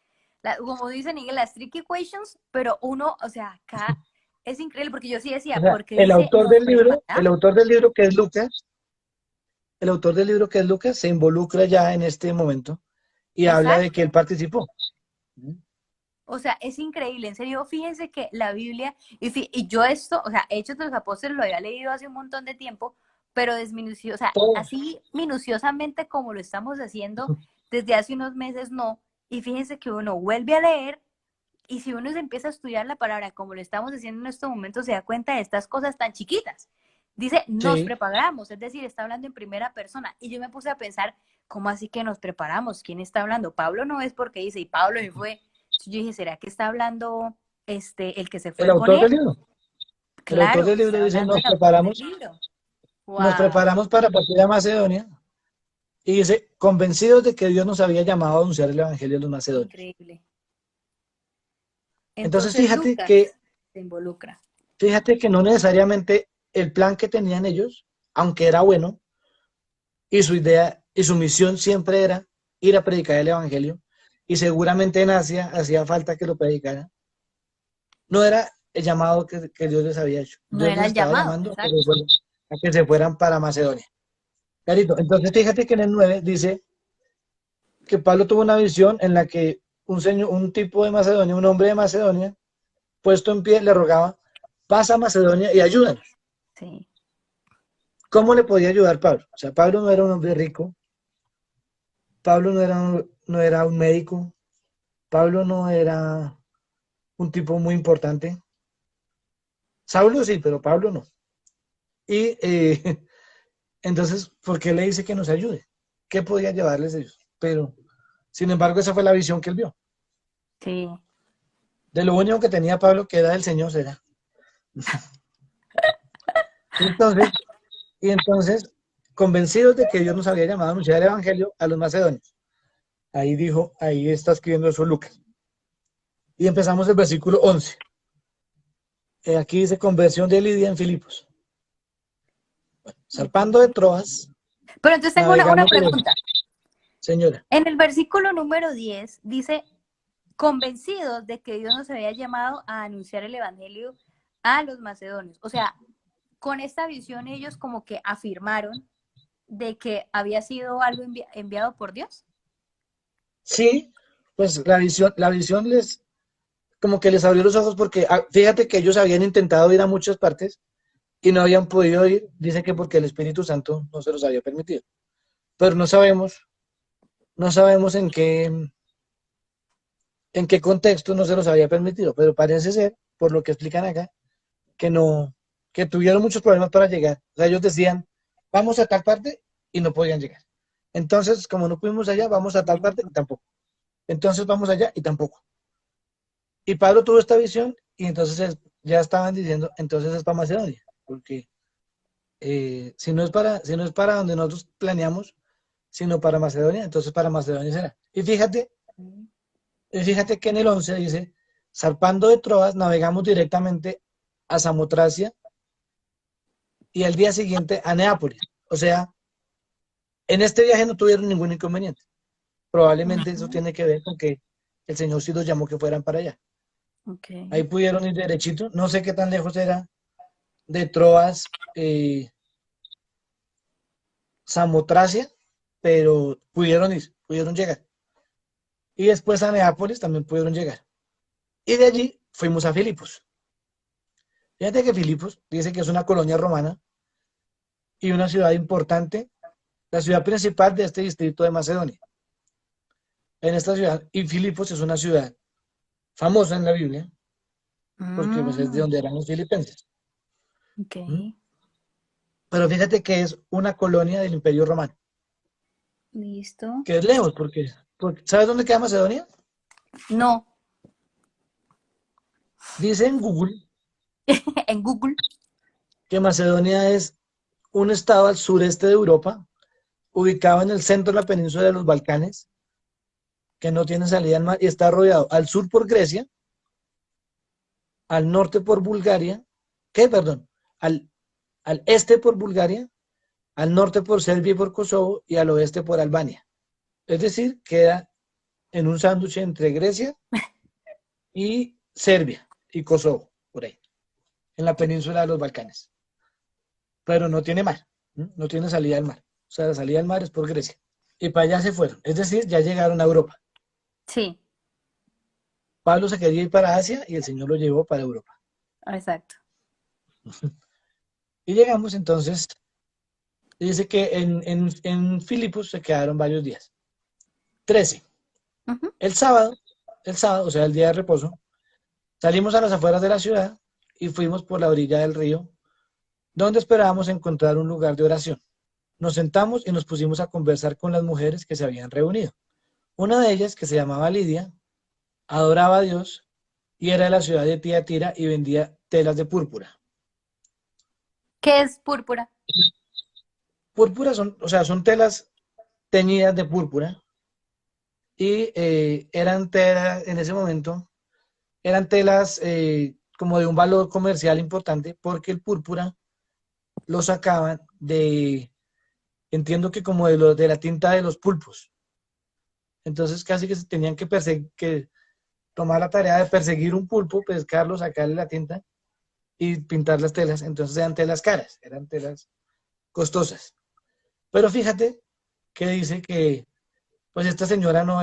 como dicen en inglés, las tricky questions, pero uno, o sea, acá es increíble porque yo sí o decía, sea, porque dice, nos el preparamos. autor del libro que es Lucas, el autor del libro que es Lucas se involucra ya en este momento y habla de que él Exacto. participó. O sea, es increíble, en serio, fíjense que la Biblia, y yo esto, o sea, Hechos de los Apóstoles lo había leído hace un montón de tiempo, pero o sea, Todo. así minuciosamente como lo estamos haciendo desde hace unos meses, no. Y fíjense que uno vuelve a leer y si uno se empieza a estudiar la palabra como lo estamos haciendo en estos momentos, se da cuenta de estas cosas tan chiquitas. Dice, nos Sí, preparamos, es decir, está hablando en primera persona. Y yo me puse a pensar, ¿cómo así que nos preparamos? ¿Quién está hablando? Pablo no es porque dice, y Pablo me fue. Yo dije, ¿será que está hablando el que se el fue con autor él? del libro. El autor Claro, del libro está dice, hablando el autor del libro. nos Wow, preparamos para partir a Macedonia y dice, convencidos de que Dios nos había llamado a anunciar el Evangelio a los macedonios. increíble. Entonces, Entonces Lucas se involucra. fíjate que no necesariamente el plan que tenían ellos, aunque era bueno, y su idea y su misión siempre era ir a predicar el Evangelio, y seguramente en Asia hacía falta que lo predicaran. No era el llamado que Dios les había hecho. No Dios era los el estaba llamado, llamando exacto. a que se fueran para Macedonia. Clarito. Entonces, fíjate que en el 9 dice que Pablo tuvo una visión en la que un tipo de Macedonia, un hombre de Macedonia, puesto en pie, le rogaba, pasa a Macedonia y ayúdanos. Sí, ¿Cómo le podía ayudar Pablo? O sea, Pablo no era un hombre rico, Pablo no era un médico, Pablo no era un tipo muy importante. Saulo sí, pero Pablo no. Y entonces, ¿por qué le dice que nos ayude? ¿Qué podía llevarles ellos? Pero, sin embargo, esa fue la visión que él vio. sí. De lo único que tenía Pablo, que era del Señor, será. Entonces, convencidos de que Dios nos había llamado a anunciar el Evangelio a los macedonios. Ahí dijo, ahí está escribiendo eso Lucas. Y empezamos el versículo 11. Aquí dice conversión de Lidia en Filipos. Zarpando de Troas, Pero entonces tengo una navegamos sobre... pregunta. Señora, En el versículo número 10 dice, convencidos de que Dios nos había llamado a anunciar el Evangelio a los macedonios. O sea, con esta visión ellos como que afirmaron de que había sido algo enviado por Dios. sí, pues la visión les, como que les abrió los ojos porque fíjate que ellos habían intentado ir a muchas partes y no habían podido ir, dice que porque el Espíritu Santo no se los había permitido. Pero no sabemos en qué contexto no se los había permitido, pero parece ser, por lo que explican acá, que no, que tuvieron muchos problemas para llegar. O sea, ellos decían, vamos a tal parte y no podían llegar. Entonces, como no pudimos allá, vamos a tal parte y tampoco. Entonces vamos allá y tampoco. Y Pablo tuvo esta visión y entonces ya estaban diciendo, entonces es para Macedonia, porque si no es para donde nosotros planeamos, sino para Macedonia, entonces para Macedonia será. Y fíjate que en el 11 dice, zarpando de Troas, navegamos directamente a Samotracia y al día siguiente a Neápolis. O sea, en este viaje no tuvieron ningún inconveniente. Probablemente eso Ujú. tiene que ver con que el Señor sí los llamó que fueran para allá. Ok. Ahí pudieron ir derechito. No sé qué tan lejos era de Troas, Samotracia, pero pudieron ir, pudieron llegar. Y después a Neápolis también pudieron llegar. Y de allí fuimos a Filipos. Fíjate que Filipos dice que es una colonia romana y una ciudad importante, la ciudad principal de este distrito de Macedonia. En esta ciudad, y Filipos es una ciudad famosa en la Biblia, porque pues, es de Mm, donde eran los filipenses. ok. ¿Mm? Pero fíjate que es una colonia del Imperio Romano, Listo. que es lejos, porque ¿sabes dónde queda Macedonia? No, Dice en Google en Google. que Macedonia es un estado al sureste de Europa, ubicado en el centro de la península de los Balcanes, que no tiene salida al mar y está rodeado al sur por Grecia, al norte por Bulgaria, ¿qué? Perdón, al, al este por Bulgaria, al norte por Serbia y por Kosovo y al oeste por Albania. Es decir, queda en un sándwich entre Grecia y Serbia y Kosovo, por ahí, en la península de los Balcanes. Pero no tiene mar, ¿no? No tiene salida al mar. O sea, la salida al mar es por Grecia. Y para allá se fueron. Es decir, ya llegaron a Europa. Sí, Pablo se quería ir para Asia y el Señor lo llevó para Europa. exacto. Y llegamos entonces, dice que en Filipos se quedaron varios días. 13. Ujú. El sábado, o sea, el día de reposo, salimos a las afueras de la ciudad y fuimos por la orilla del río, donde esperábamos encontrar un lugar de oración. Nos sentamos y nos pusimos a conversar con las mujeres que se habían reunido. Una de ellas, que se llamaba Lidia, adoraba a Dios y era de la ciudad de Tiatira y vendía telas de púrpura. ¿Qué es púrpura? Púrpura son, o sea, son telas teñidas de púrpura y eran telas, en ese momento, eran telas como de un valor comercial importante porque el púrpura lo sacaban de, entiendo que como de la tinta de los pulpos. Entonces casi que se tenían que tomar la tarea de perseguir un pulpo, pescarlo, sacarle la tinta y pintar las telas. Entonces eran telas caras, eran telas costosas. Pero fíjate que dice que pues esta señora no o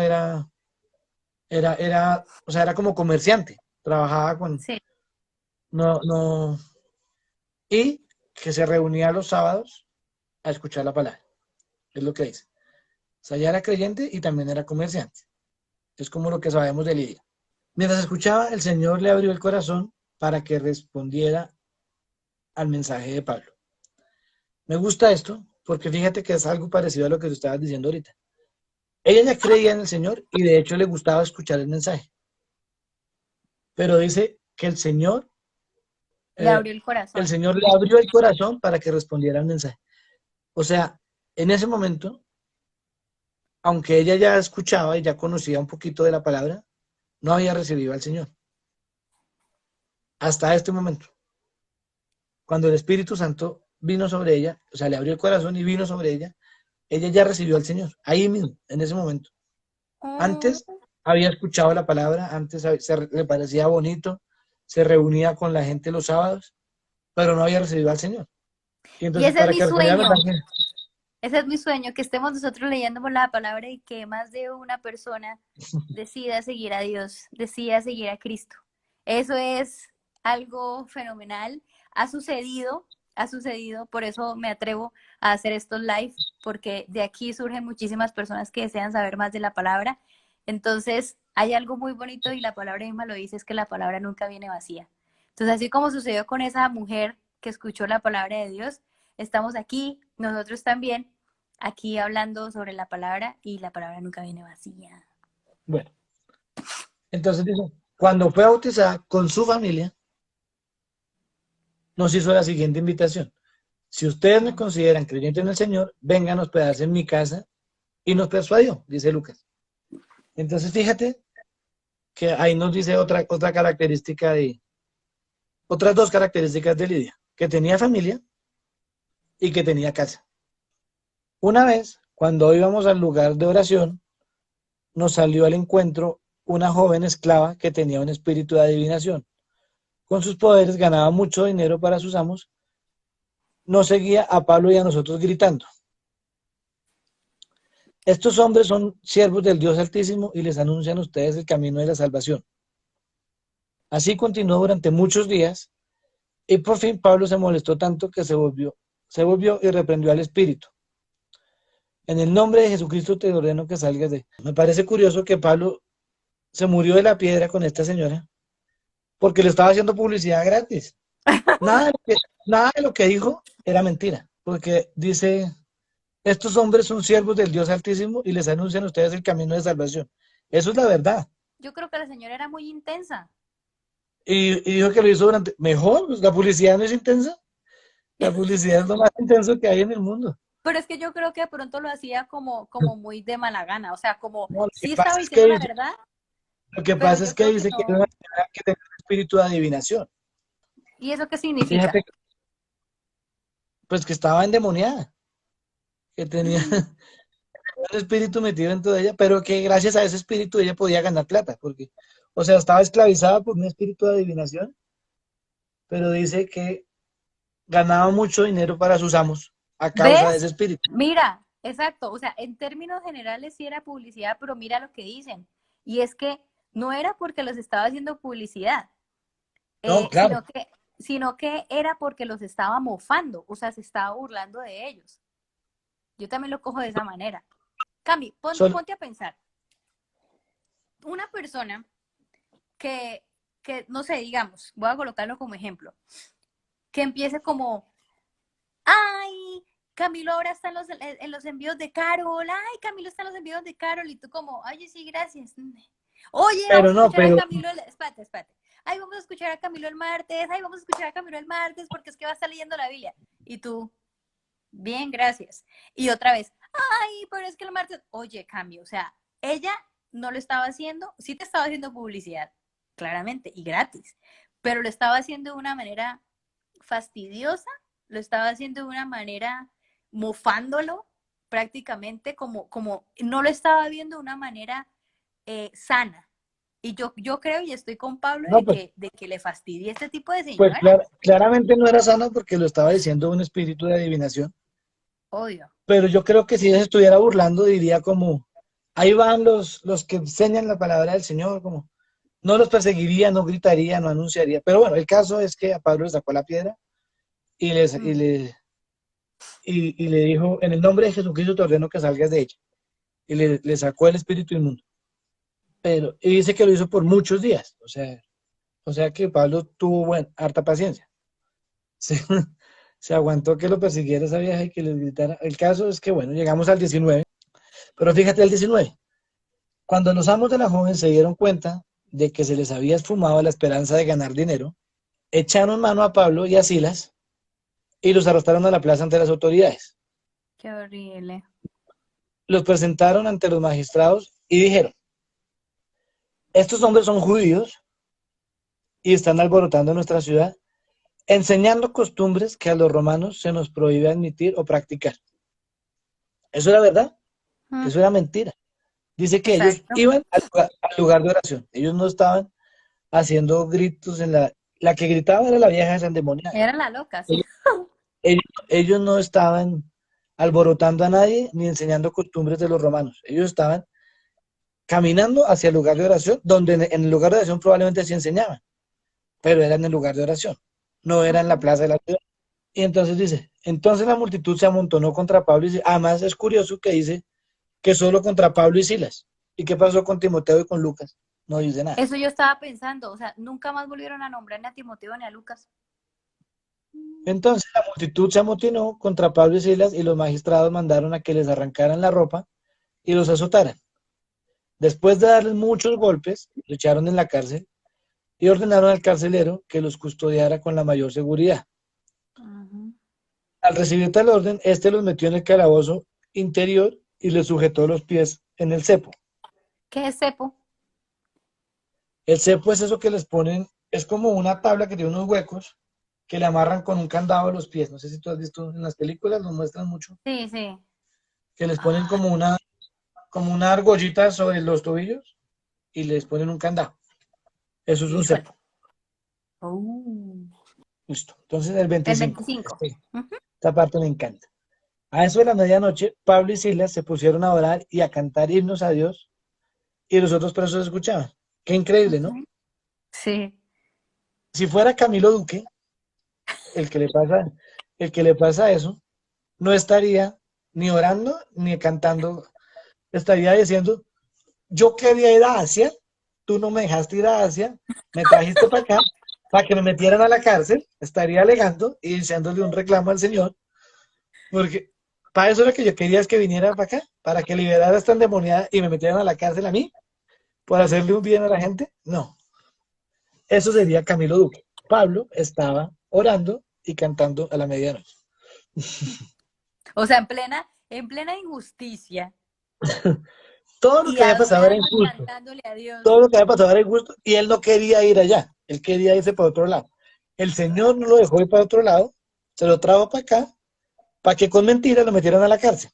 sea, era como comerciante, trabajaba con, Sí. no, y que se reunía los sábados a escuchar la palabra, es lo que dice. O sea, ella era creyente y también era comerciante. Es como lo que sabemos de Lidia. Mientras escuchaba, el Señor le abrió el corazón para que respondiera al mensaje de Pablo. Me gusta esto porque fíjate que es algo parecido a lo que tú estabas diciendo ahorita. Ella ya creía en el Señor y de hecho le gustaba escuchar el mensaje, pero dice que Le eh, abrió el el corazón. Señor le abrió el corazón para que respondiera al mensaje. O sea, en ese momento, aunque ella ya escuchaba y ya conocía un poquito de la palabra, no había recibido al Señor. Hasta este momento, cuando el Espíritu Santo vino sobre ella, o sea, le abrió el corazón y vino sobre ella ya recibió al Señor, ahí mismo, en ese momento. Mm, Antes había escuchado la palabra, antes le parecía bonito, se reunía con la gente los sábados, pero no había recibido al Señor. Y Y entonces, ese es para mi que respondiera al sueño. mensaje, Ese es mi sueño, que estemos nosotros leyendo la palabra y que más de una persona decida seguir a Dios, decida seguir a Cristo. Eso es algo fenomenal. Ha sucedido, por eso me atrevo a hacer estos live, porque de aquí surgen muchísimas personas que desean saber más de la palabra. Entonces, hay algo muy bonito y la palabra misma lo dice, es que la palabra nunca viene vacía. Entonces, así como sucedió con esa mujer que escuchó la palabra de Dios, estamos aquí, nosotros también, aquí hablando sobre la palabra y la palabra nunca viene vacía. Bueno, entonces dice, cuando fue bautizada con su familia, nos hizo la siguiente invitación. Si ustedes me consideran creyente en el Señor, vengan a hospedarse en mi casa, y nos persuadió, dice Lucas. Entonces fíjate que ahí nos dice otra característica otras dos características de Lidia, que tenía familia y que tenía casa. Una vez, cuando íbamos al lugar de oración, nos salió al encuentro una joven esclava que tenía un espíritu de adivinación. Con sus poderes ganaba mucho dinero para sus amos. Nos seguía a Pablo y a nosotros gritando: estos hombres son siervos del Dios Altísimo y les anuncian a ustedes el camino de la salvación. Así continuó durante muchos días y por fin Pablo se molestó tanto que se volvió y reprendió al espíritu. En el nombre de Jesucristo te ordeno que salgas de... Me parece curioso que Pablo se murió de la piedra con esta señora porque le estaba haciendo publicidad gratis. Nada nada de lo que dijo era mentira, porque dice, estos hombres son siervos del Dios Altísimo y les anuncian a ustedes el camino de salvación. Eso es la verdad. Yo creo que la señora era muy intensa. Y dijo que lo hizo durante... Mejor, pues la publicidad no es intensa. La publicidad es lo más intenso que hay en el mundo. Pero es que yo creo que de pronto lo hacía como muy de mala gana, o sea, como No, sí estaba diciendo la verdad, pero yo creo que dice que era no. una señora que tenía un espíritu de adivinación. ¿Y eso qué significa? Fíjate, pues que estaba endemoniada, que tenía un espíritu metido dentro de ella, pero que gracias a ese espíritu ella podía ganar plata, porque, o sea, estaba esclavizada por un espíritu de adivinación, pero dice que ganaba mucho dinero para sus amos a causa de ese ¿Ves? espíritu. Mira, exacto, o sea, en términos generales sí era publicidad, pero mira lo que dicen. Y es que no era porque los estaba haciendo publicidad, No, claro, sino que era porque los estaba mofando, o sea, se estaba burlando de ellos. Yo también lo cojo de esa manera. Cami, solo, ponte a pensar. Una persona que, no sé, digamos, voy a colocarlo como ejemplo, que empiece como, ay, Camilo ahora está en los envíos de Carol, ay, Camilo está en los envíos de Carol, y tú como, oye, sí, gracias. Oye, pero vamos a no, escuchar a pero, Camilo, espérate. Ay, vamos a escuchar a Camilo el martes, ay, vamos a escuchar a Camilo el martes porque es que va a estar leyendo la Biblia. Y tú, bien, gracias. Y otra vez, ay, pero es que el martes, oye, cambio, o sea, ella no lo estaba haciendo, sí te estaba haciendo publicidad, claramente, y gratis, pero lo estaba haciendo de una manera fastidiosa, lo estaba haciendo de una manera mofándolo prácticamente, como no lo estaba viendo de una manera sana. Y yo creo y estoy con Pablo no, pues, de que le fastidie este tipo de pues señoras. claramente no era sano porque lo estaba diciendo un espíritu de adivinación. Odio. Pero yo creo que si ella se estuviera burlando, diría como, ahí van los que enseñan la palabra del Señor, como, no los perseguiría, no gritaría, no anunciaría. Pero bueno, el caso es que a Pablo le sacó la piedra y, les, Mm. y le dijo, en el nombre de Jesucristo te ordeno que salgas de ella. Y le sacó el espíritu inmundo. Y dice que lo hizo por muchos días. O sea que Pablo tuvo harta paciencia. Se, se aguantó que lo persiguiera esa vieja y que le gritara. El caso es que, bueno, llegamos al 19. Pero fíjate el 19. Cuando los amos de la joven se dieron cuenta de que se les había esfumado la esperanza de ganar dinero, echaron mano a Pablo y a Silas y los arrastraron a la plaza ante las autoridades. Qué horrible. Los presentaron ante los magistrados y dijeron, estos hombres son judíos y están alborotando nuestra ciudad, enseñando costumbres que a los romanos se nos prohíbe admitir o practicar. ¿Eso era verdad? Mm. Eso era mentira. Dice que ellos Exacto. iban al lugar de oración. Ellos no estaban haciendo gritos en la que gritaba era la vieja esa endemoniada. Era la loca, sí. Ellos, ellos no estaban alborotando a nadie ni enseñando costumbres de los romanos. Ellos estaban caminando hacia el lugar de oración, donde en el lugar de oración probablemente sí enseñaban, pero era en el lugar de oración, no era en la Ajá. plaza de la ciudad. Y entonces dice, entonces la multitud se amontonó contra Pablo y dice, además es curioso que dice que solo contra Pablo y Silas. ¿Y qué pasó con Timoteo y con Lucas? No dice nada. Eso yo estaba pensando, o sea, nunca más volvieron a nombrar ni a Timoteo ni a Lucas. Entonces la multitud se amotinó contra Pablo y Silas y los magistrados mandaron a que les arrancaran la ropa y los azotaran. Después de darles muchos golpes, los echaron en la cárcel y ordenaron al carcelero que los custodiara con la mayor seguridad. Ujú. Al recibir tal orden, este los metió en el calabozo interior y les sujetó los pies en el cepo. ¿Qué es cepo? El cepo es eso que les ponen, es como una tabla que tiene unos huecos que le amarran con un candado a los pies. No sé si tú has visto en las películas, lo muestran mucho, Sí, sí. que les ponen Ah, como una argollita sobre los tobillos y les ponen un candado. Eso es un híjole. cepo. Uh, Listo. Entonces el el 25. 25. Ujú. Esta parte me encanta. A eso de la medianoche, Pablo y Silas se pusieron a orar y a cantar himnos a Dios y los otros presos escuchaban. Qué increíble, ¿no? Ujú. Sí. Si fuera Camilo Duque, el que le pasa, el que le pasa eso, no estaría ni orando ni cantando, estaría diciendo, yo quería ir a Asia, tú no me dejaste ir a Asia, me trajiste para acá, para que me metieran a la cárcel, estaría alegando y diciéndole un reclamo al Señor, porque para eso lo que yo quería es que viniera para acá, para que liberara esta endemoniada y me metieran a la cárcel a mí, por hacerle un bien a la gente. No, eso sería Camilo Duque. Pablo estaba orando y cantando a la medianoche. O sea, en plena injusticia Todo lo y que había pasado era adorando y injusto. cantándole a Dios. Todo lo que había pasado era injusto y él no quería ir allá. Él quería irse para otro lado. El Señor no lo dejó ir para otro lado, se lo trajo para acá, para que con mentiras lo metieran a la cárcel.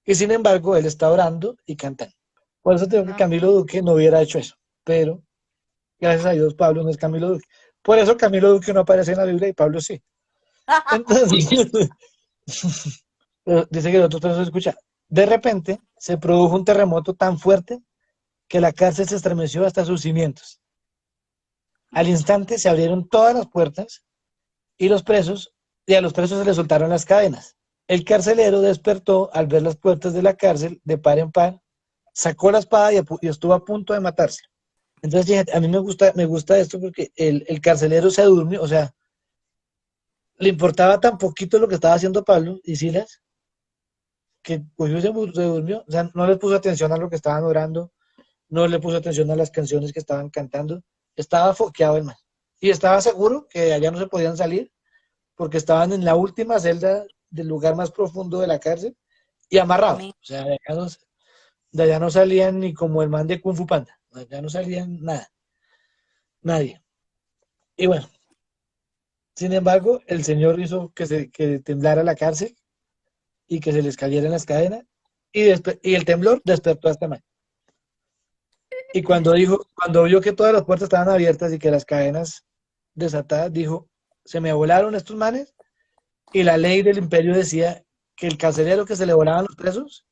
Y sin embargo, él está orando y cantando. Por eso tengo que No. Camilo Duque no hubiera hecho eso. Pero, gracias a Dios, Pablo no es Camilo Duque. Por eso Camilo Duque no aparece en la Biblia y Pablo sí. Entonces, dice que nosotros no se escucha. De repente, se produjo un terremoto tan fuerte que la cárcel se estremeció hasta sus cimientos. Al instante se abrieron todas las puertas y y a los presos se les soltaron las cadenas. El carcelero despertó al ver las puertas de la cárcel de par en par, sacó la espada y estuvo a punto de matarse. Entonces, fíjate, a mí me gusta esto porque el carcelero se durmió, o sea, le importaba tan poquito lo que estaba haciendo Pablo y Silas, que cogió y se durmió, o sea, no les puso atención a lo que estaban orando, no le puso atención a las canciones que estaban cantando, estaba foqueado el man. Y estaba seguro que de allá no se podían salir porque estaban en la última celda del lugar más profundo de la cárcel y amarrados. Amén. O sea, de allá no salían ni como el man de Kung Fu Panda, de allá no salían nada, nadie. Y bueno, sin embargo, el Señor hizo que temblara la cárcel y que se les cayeran las cadenas y el temblor despertó a este man. Y cuando vio que todas las puertas estaban abiertas y que las cadenas desatadas, dijo, se me volaron estos manes y la ley del imperio decía que el carcelero que se le volaban los presos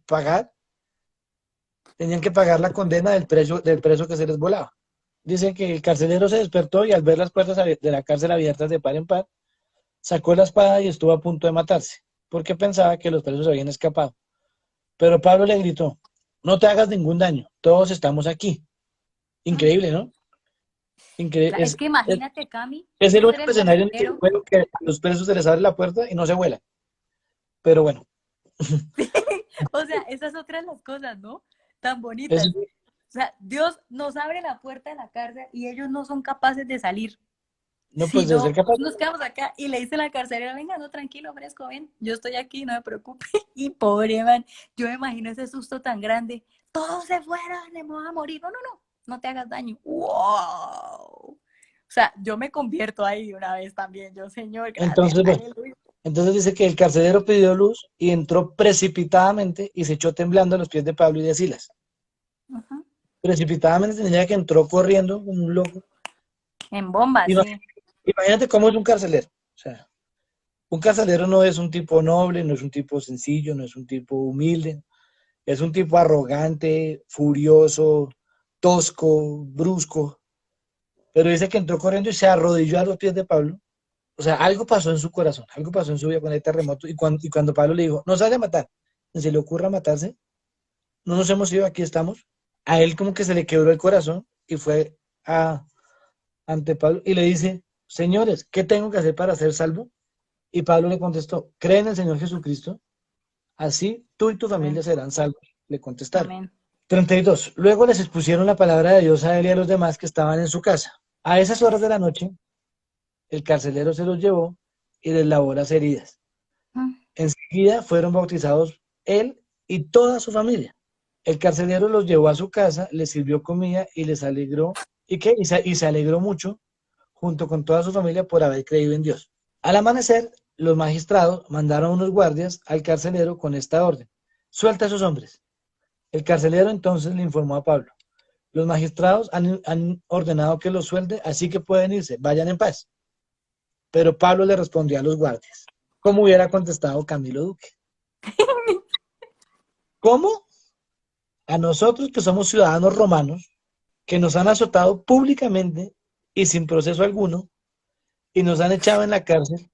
pagar, tenían que pagar la condena del preso que se les volaba. Dicen que el carcelero se despertó y al ver las puertas de la cárcel abiertas de par en par, sacó la espada y estuvo a punto de matarse, porque pensaba que los presos habían escapado. Pero Pablo le gritó, no te hagas ningún daño, todos estamos aquí. Increíble, ¿no? Increíble. Es que imagínate, Cami, Es el tú ser único el escenario en el que carcelero. veo que a los presos se les abre la puerta y no se vuelan. Pero bueno, O sea, esas otras las cosas, ¿no? Tan es, bonitas. O sea, Dios nos abre la puerta de la cárcel y ellos no son capaces de salir. no, Si pues de ser no, capaz. nos quedamos acá y le dice a la carcelera, venga, no, tranquilo, fresco, ven, yo estoy aquí, no me preocupe. Y pobre man, yo me imagino ese susto tan grande. Todos se fueron, le vamos a morir. No, no, no, no te hagas daño. ¡Wow! O sea, yo me convierto ahí una vez también. Yo, Señor, gracias, Entonces, bueno, aleluya. entonces dice que el carcelero pidió luz y entró precipitadamente y se echó temblando a los pies de Pablo y de Silas. Ujú. Precipitadamente significa que entró corriendo como un loco. En bomba, Y no- sí. Imagínate cómo es un carcelero. O sea, Un carcelero no es un tipo noble, no es un tipo sencillo, no es un tipo humilde, es un tipo arrogante, furioso, tosco, brusco, pero dice que entró corriendo y se arrodilló a los pies de Pablo. O sea, algo pasó en su corazón, algo pasó en su vida con el terremoto, y cuando Pablo le dijo, no se vaya a matar, ni se le ocurra matarse, no nos hemos ido, aquí estamos, a él como que se le quebró el corazón y fue a, ante Pablo y le dice, señores, ¿qué tengo que hacer para ser salvo? Y Pablo le contestó, cree en el Señor Jesucristo, así tú y tu familia Amén. serán salvos, le contestaron. Amén. 32. Luego les expusieron la palabra de Dios a él y a los demás que estaban en su casa. A esas horas de la noche, el carcelero se los llevó y les lavó las heridas. Mm. Enseguida fueron bautizados él y toda su familia. El carcelero los llevó a su casa, les sirvió comida y les alegró, y se alegró mucho junto con toda su familia por haber creído en Dios. Al amanecer, los magistrados mandaron unos guardias al carcelero con esta orden: suelta a esos hombres. El carcelero entonces le informó a Pablo: los magistrados han ordenado que los suelte, así que pueden irse, vayan en paz. Pero Pablo le respondió a los guardias, como hubiera contestado Camilo Duque. ¿Cómo? A nosotros que somos ciudadanos romanos, que nos han azotado públicamente y sin proceso alguno, y nos han echado en la cárcel,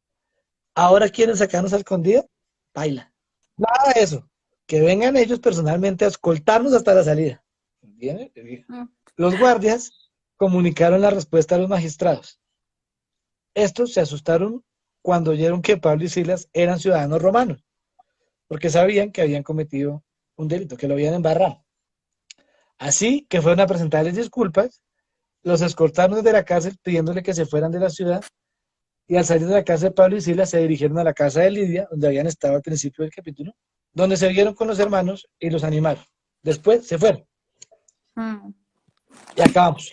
¿ahora quieren sacarnos a escondido? Baila. Nada de eso. Que vengan ellos personalmente a escoltarnos hasta la salida. ¿Entiendes? Mm. Los guardias comunicaron la respuesta a los magistrados. Estos se asustaron cuando oyeron que Pablo y Silas eran ciudadanos romanos, porque sabían que habían cometido un delito, que lo habían embarrado. Así que fueron a presentarles disculpas, los escoltaron desde la cárcel pidiéndole que se fueran de la ciudad, y al salir de la casa de Pablo y Silas se dirigieron a la casa de Lidia, donde habían estado al principio del capítulo, donde se vieron con los hermanos y los animaron. Después se fueron. Mm. Y acabamos.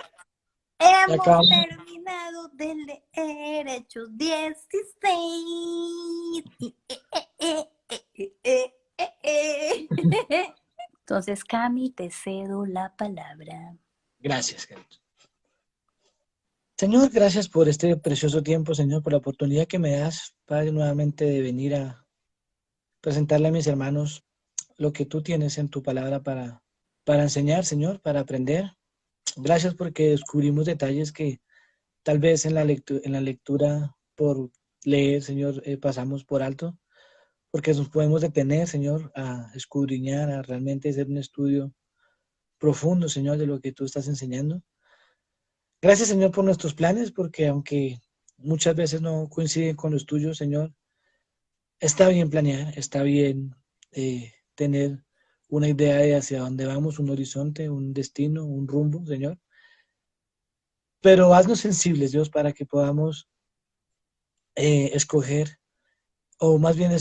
Y Hemos acabamos. terminado de leer Hechos 16. Entonces, Cami, te cedo la palabra. Gracias, Carlos. Señor, gracias por este precioso tiempo, Señor, por la oportunidad que me das, Padre, nuevamente de venir a presentarle a mis hermanos lo que tú tienes en tu palabra para enseñar, Señor, para aprender. Gracias porque descubrimos detalles que tal vez en la lectura por leer, Señor, pasamos por alto, porque nos podemos detener, Señor, a escudriñar, a realmente hacer un estudio profundo, Señor, de lo que tú estás enseñando. Gracias, Señor, por nuestros planes, porque aunque muchas veces no coinciden con los tuyos, Señor, está bien planear, está bien tener una idea de hacia dónde vamos, un horizonte, un destino, un rumbo, Señor. Pero haznos sensibles, Dios, para que podamos escoger, o más bien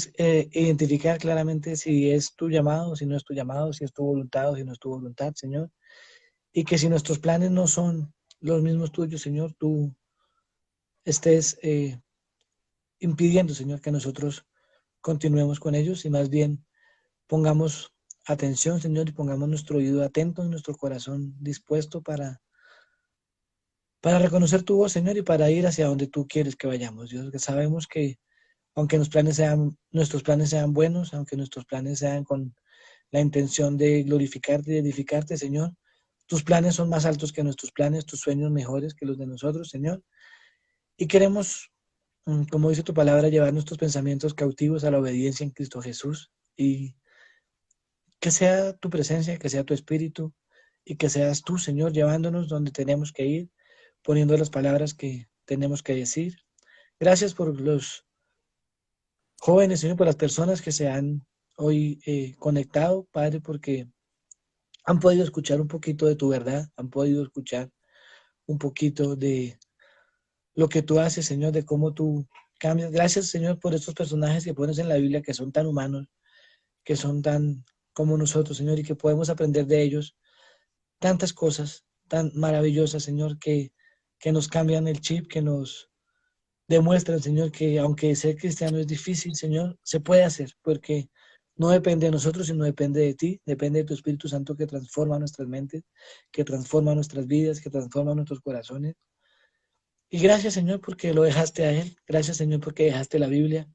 identificar claramente si es tu llamado, si no es tu llamado, si es tu voluntad o si no es tu voluntad, Señor. Y que si nuestros planes no son los mismos tuyos, Señor, tú estés impidiendo, Señor, que nosotros continuemos con ellos y más bien pongamos atención, Señor, y pongamos nuestro oído atento, nuestro corazón dispuesto para reconocer tu voz, Señor, y para ir hacia donde tú quieres que vayamos, Dios, que sabemos que aunque nuestros planes sean buenos, aunque nuestros planes sean con la intención de glorificarte y edificarte, Señor, tus planes son más altos que nuestros planes, tus sueños mejores que los de nosotros, Señor, y queremos, como dice tu palabra, llevar nuestros pensamientos cautivos a la obediencia en Cristo Jesús, y que sea tu presencia, que sea tu espíritu, y que seas tú, Señor, llevándonos donde tenemos que ir, poniendo las palabras que tenemos que decir. Gracias por los jóvenes, Señor, por las personas que se han hoy conectado, Padre, porque han podido escuchar un poquito de tu verdad, han podido escuchar un poquito de lo que tú haces, Señor, de cómo tú cambias. Gracias, Señor, por estos personajes que pones en la Biblia que son tan humanos, que son tan como nosotros, Señor, y que podemos aprender de ellos tantas cosas tan maravillosas, Señor, que nos cambian el chip, que nos demuestran, Señor, que aunque ser cristiano es difícil, Señor, se puede hacer, porque no depende de nosotros, sino depende de ti, depende de tu Espíritu Santo que transforma nuestras mentes, que transforma nuestras vidas, que transforma nuestros corazones. Y gracias, Señor, porque lo dejaste a Él. Gracias, Señor, porque dejaste la Biblia.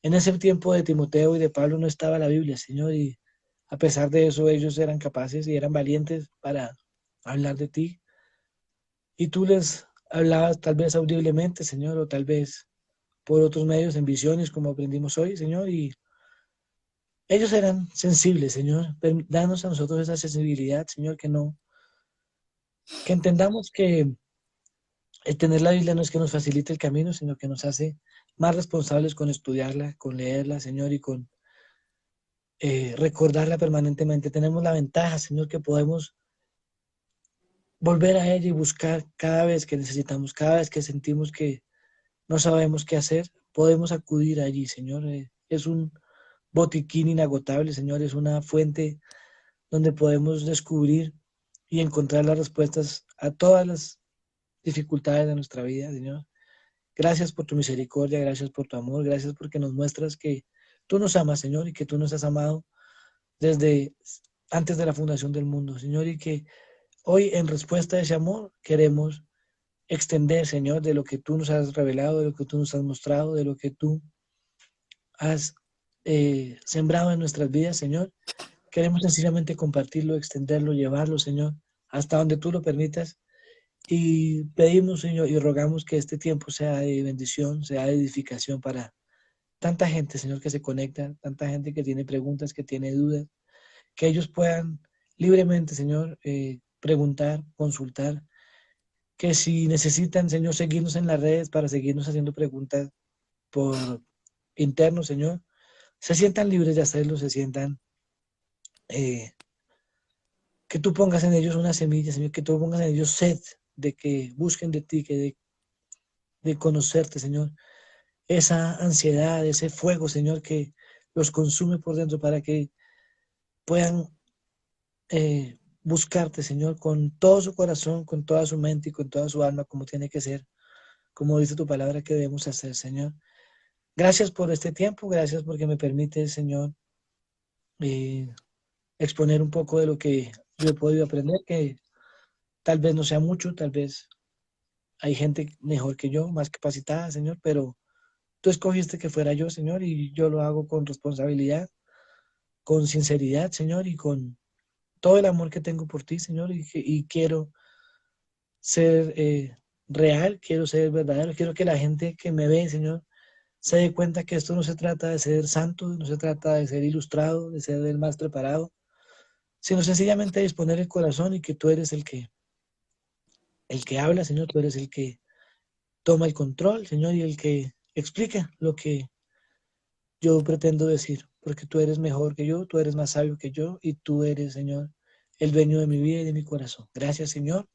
En ese tiempo de Timoteo y de Pablo no estaba la Biblia, Señor, y a pesar de eso ellos eran capaces y eran valientes para hablar de ti. Y tú les hablabas tal vez audiblemente, Señor, o tal vez por otros medios, en visiones, como aprendimos hoy, Señor, y ellos eran sensibles, Señor. Danos a nosotros esa sensibilidad, Señor, que entendamos que el tener la Biblia no es que nos facilite el camino, sino que nos hace más responsables con estudiarla, con leerla, Señor, y con recordarla permanentemente. Tenemos la ventaja, Señor, que podemos volver a ella y buscar cada vez que necesitamos, cada vez que sentimos que no sabemos qué hacer, podemos acudir allí, Señor. Es un botiquín inagotable, Señor, es una fuente donde podemos descubrir y encontrar las respuestas a todas las dificultades de nuestra vida, Señor. Gracias por tu misericordia, gracias por tu amor, gracias porque nos muestras que tú nos amas, Señor, y que tú nos has amado desde antes de la fundación del mundo, Señor, y que hoy en respuesta a ese amor queremos extender, Señor, de lo que tú nos has revelado, de lo que tú nos has mostrado, de lo que tú has sembrado en nuestras vidas, Señor. Queremos sencillamente compartirlo, extenderlo, llevarlo, Señor, hasta donde tú lo permitas. Y pedimos, Señor, y rogamos que este tiempo sea de bendición, sea de edificación para tanta gente, Señor, que se conecta, tanta gente que tiene preguntas, que tiene dudas, que ellos puedan libremente, Señor, preguntar, consultar, que si necesitan, Señor, seguirnos en las redes para seguirnos haciendo preguntas por interno, Señor, se sientan libres de hacerlo, se sientan, eh, que tú pongas en ellos una semilla, Señor, que tú pongas en ellos sed de que busquen de ti, que de conocerte, Señor, esa ansiedad, ese fuego, Señor, que los consume por dentro para que puedan buscarte, Señor, con todo su corazón, con toda su mente y con toda su alma, como tiene que ser, como dice tu palabra que debemos hacer, Señor. Gracias por este tiempo, gracias porque me permite, Señor, eh, exponer un poco de lo que yo he podido aprender, que tal vez no sea mucho, tal vez hay gente mejor que yo, más capacitada, Señor, pero tú escogiste que fuera yo, Señor, y yo lo hago con responsabilidad, con sinceridad, Señor, y con todo el amor que tengo por ti, Señor, y quiero ser real, quiero ser verdadero, quiero que la gente que me ve, Señor, se dé cuenta que esto no se trata de ser santo, no se trata de ser ilustrado, de ser el más preparado, sino sencillamente disponer el corazón y que tú eres el que habla, Señor, tú eres el que toma el control, Señor, y el que explica lo que yo pretendo decir, porque tú eres mejor que yo, tú eres más sabio que yo y tú eres, Señor, el dueño de mi vida y de mi corazón. Gracias, Señor,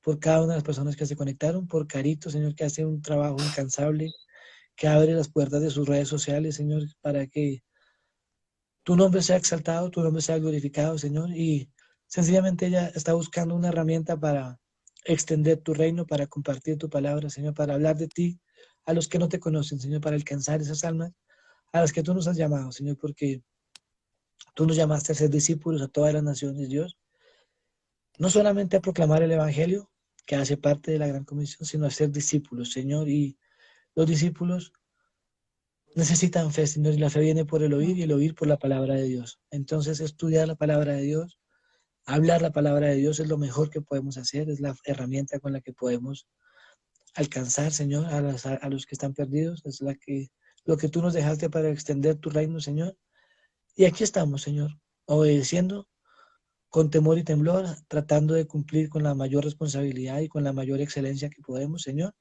por cada una de las personas que se conectaron, por Carito, Señor, que hace un trabajo incansable, que abre las puertas de sus redes sociales, Señor, para que tu nombre sea exaltado, tu nombre sea glorificado, Señor, y sencillamente ella está buscando una herramienta para extender tu reino, para compartir tu palabra, Señor, para hablar de ti a los que no te conocen, Señor, para alcanzar esas almas a las que tú nos has llamado, Señor, porque tú nos llamaste a ser discípulos a todas las naciones, Dios, no solamente a proclamar el Evangelio, que hace parte de la gran comisión, sino a ser discípulos, Señor, y los discípulos necesitan fe, Señor, y la fe viene por el oír y el oír por la palabra de Dios. Entonces, estudiar la palabra de Dios, hablar la palabra de Dios es lo mejor que podemos hacer, es la herramienta con la que podemos alcanzar, Señor, a los que están perdidos, es lo que tú nos dejaste para extender tu reino, Señor. Y aquí estamos, Señor, obedeciendo con temor y temblor, tratando de cumplir con la mayor responsabilidad y con la mayor excelencia que podemos, Señor.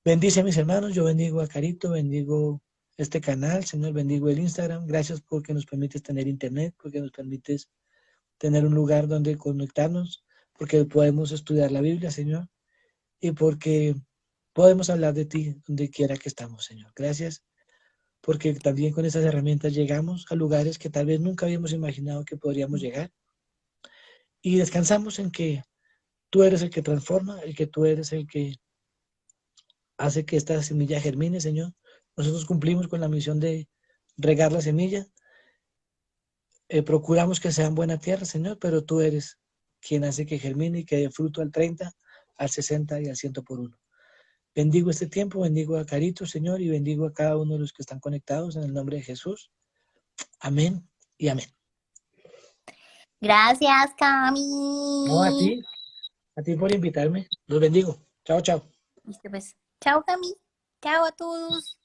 Bendice a mis hermanos, yo bendigo a Carito, bendigo este canal, Señor, bendigo el Instagram. Gracias porque nos permites tener internet, porque nos permites tener un lugar donde conectarnos, porque podemos estudiar la Biblia, Señor, y porque podemos hablar de ti donde quiera que estamos, Señor. Gracias porque también con esas herramientas llegamos a lugares que tal vez nunca habíamos imaginado que podríamos llegar y descansamos en que tú eres el que transforma, el que tú eres el que hace que esta semilla germine, Señor. Nosotros cumplimos con la misión de regar la semilla, procuramos que sea en buena tierra, Señor, pero tú eres quien hace que germine y que dé fruto al 30, al 60 y al 100 por uno. Bendigo este tiempo, bendigo a Carito, Señor, y bendigo a cada uno de los que están conectados en el nombre de Jesús. Amén y amén. Gracias, No, Cami. a ti por invitarme. Los bendigo. Chao, chao. Listo, pues. Chao, Cami. Chao a todos.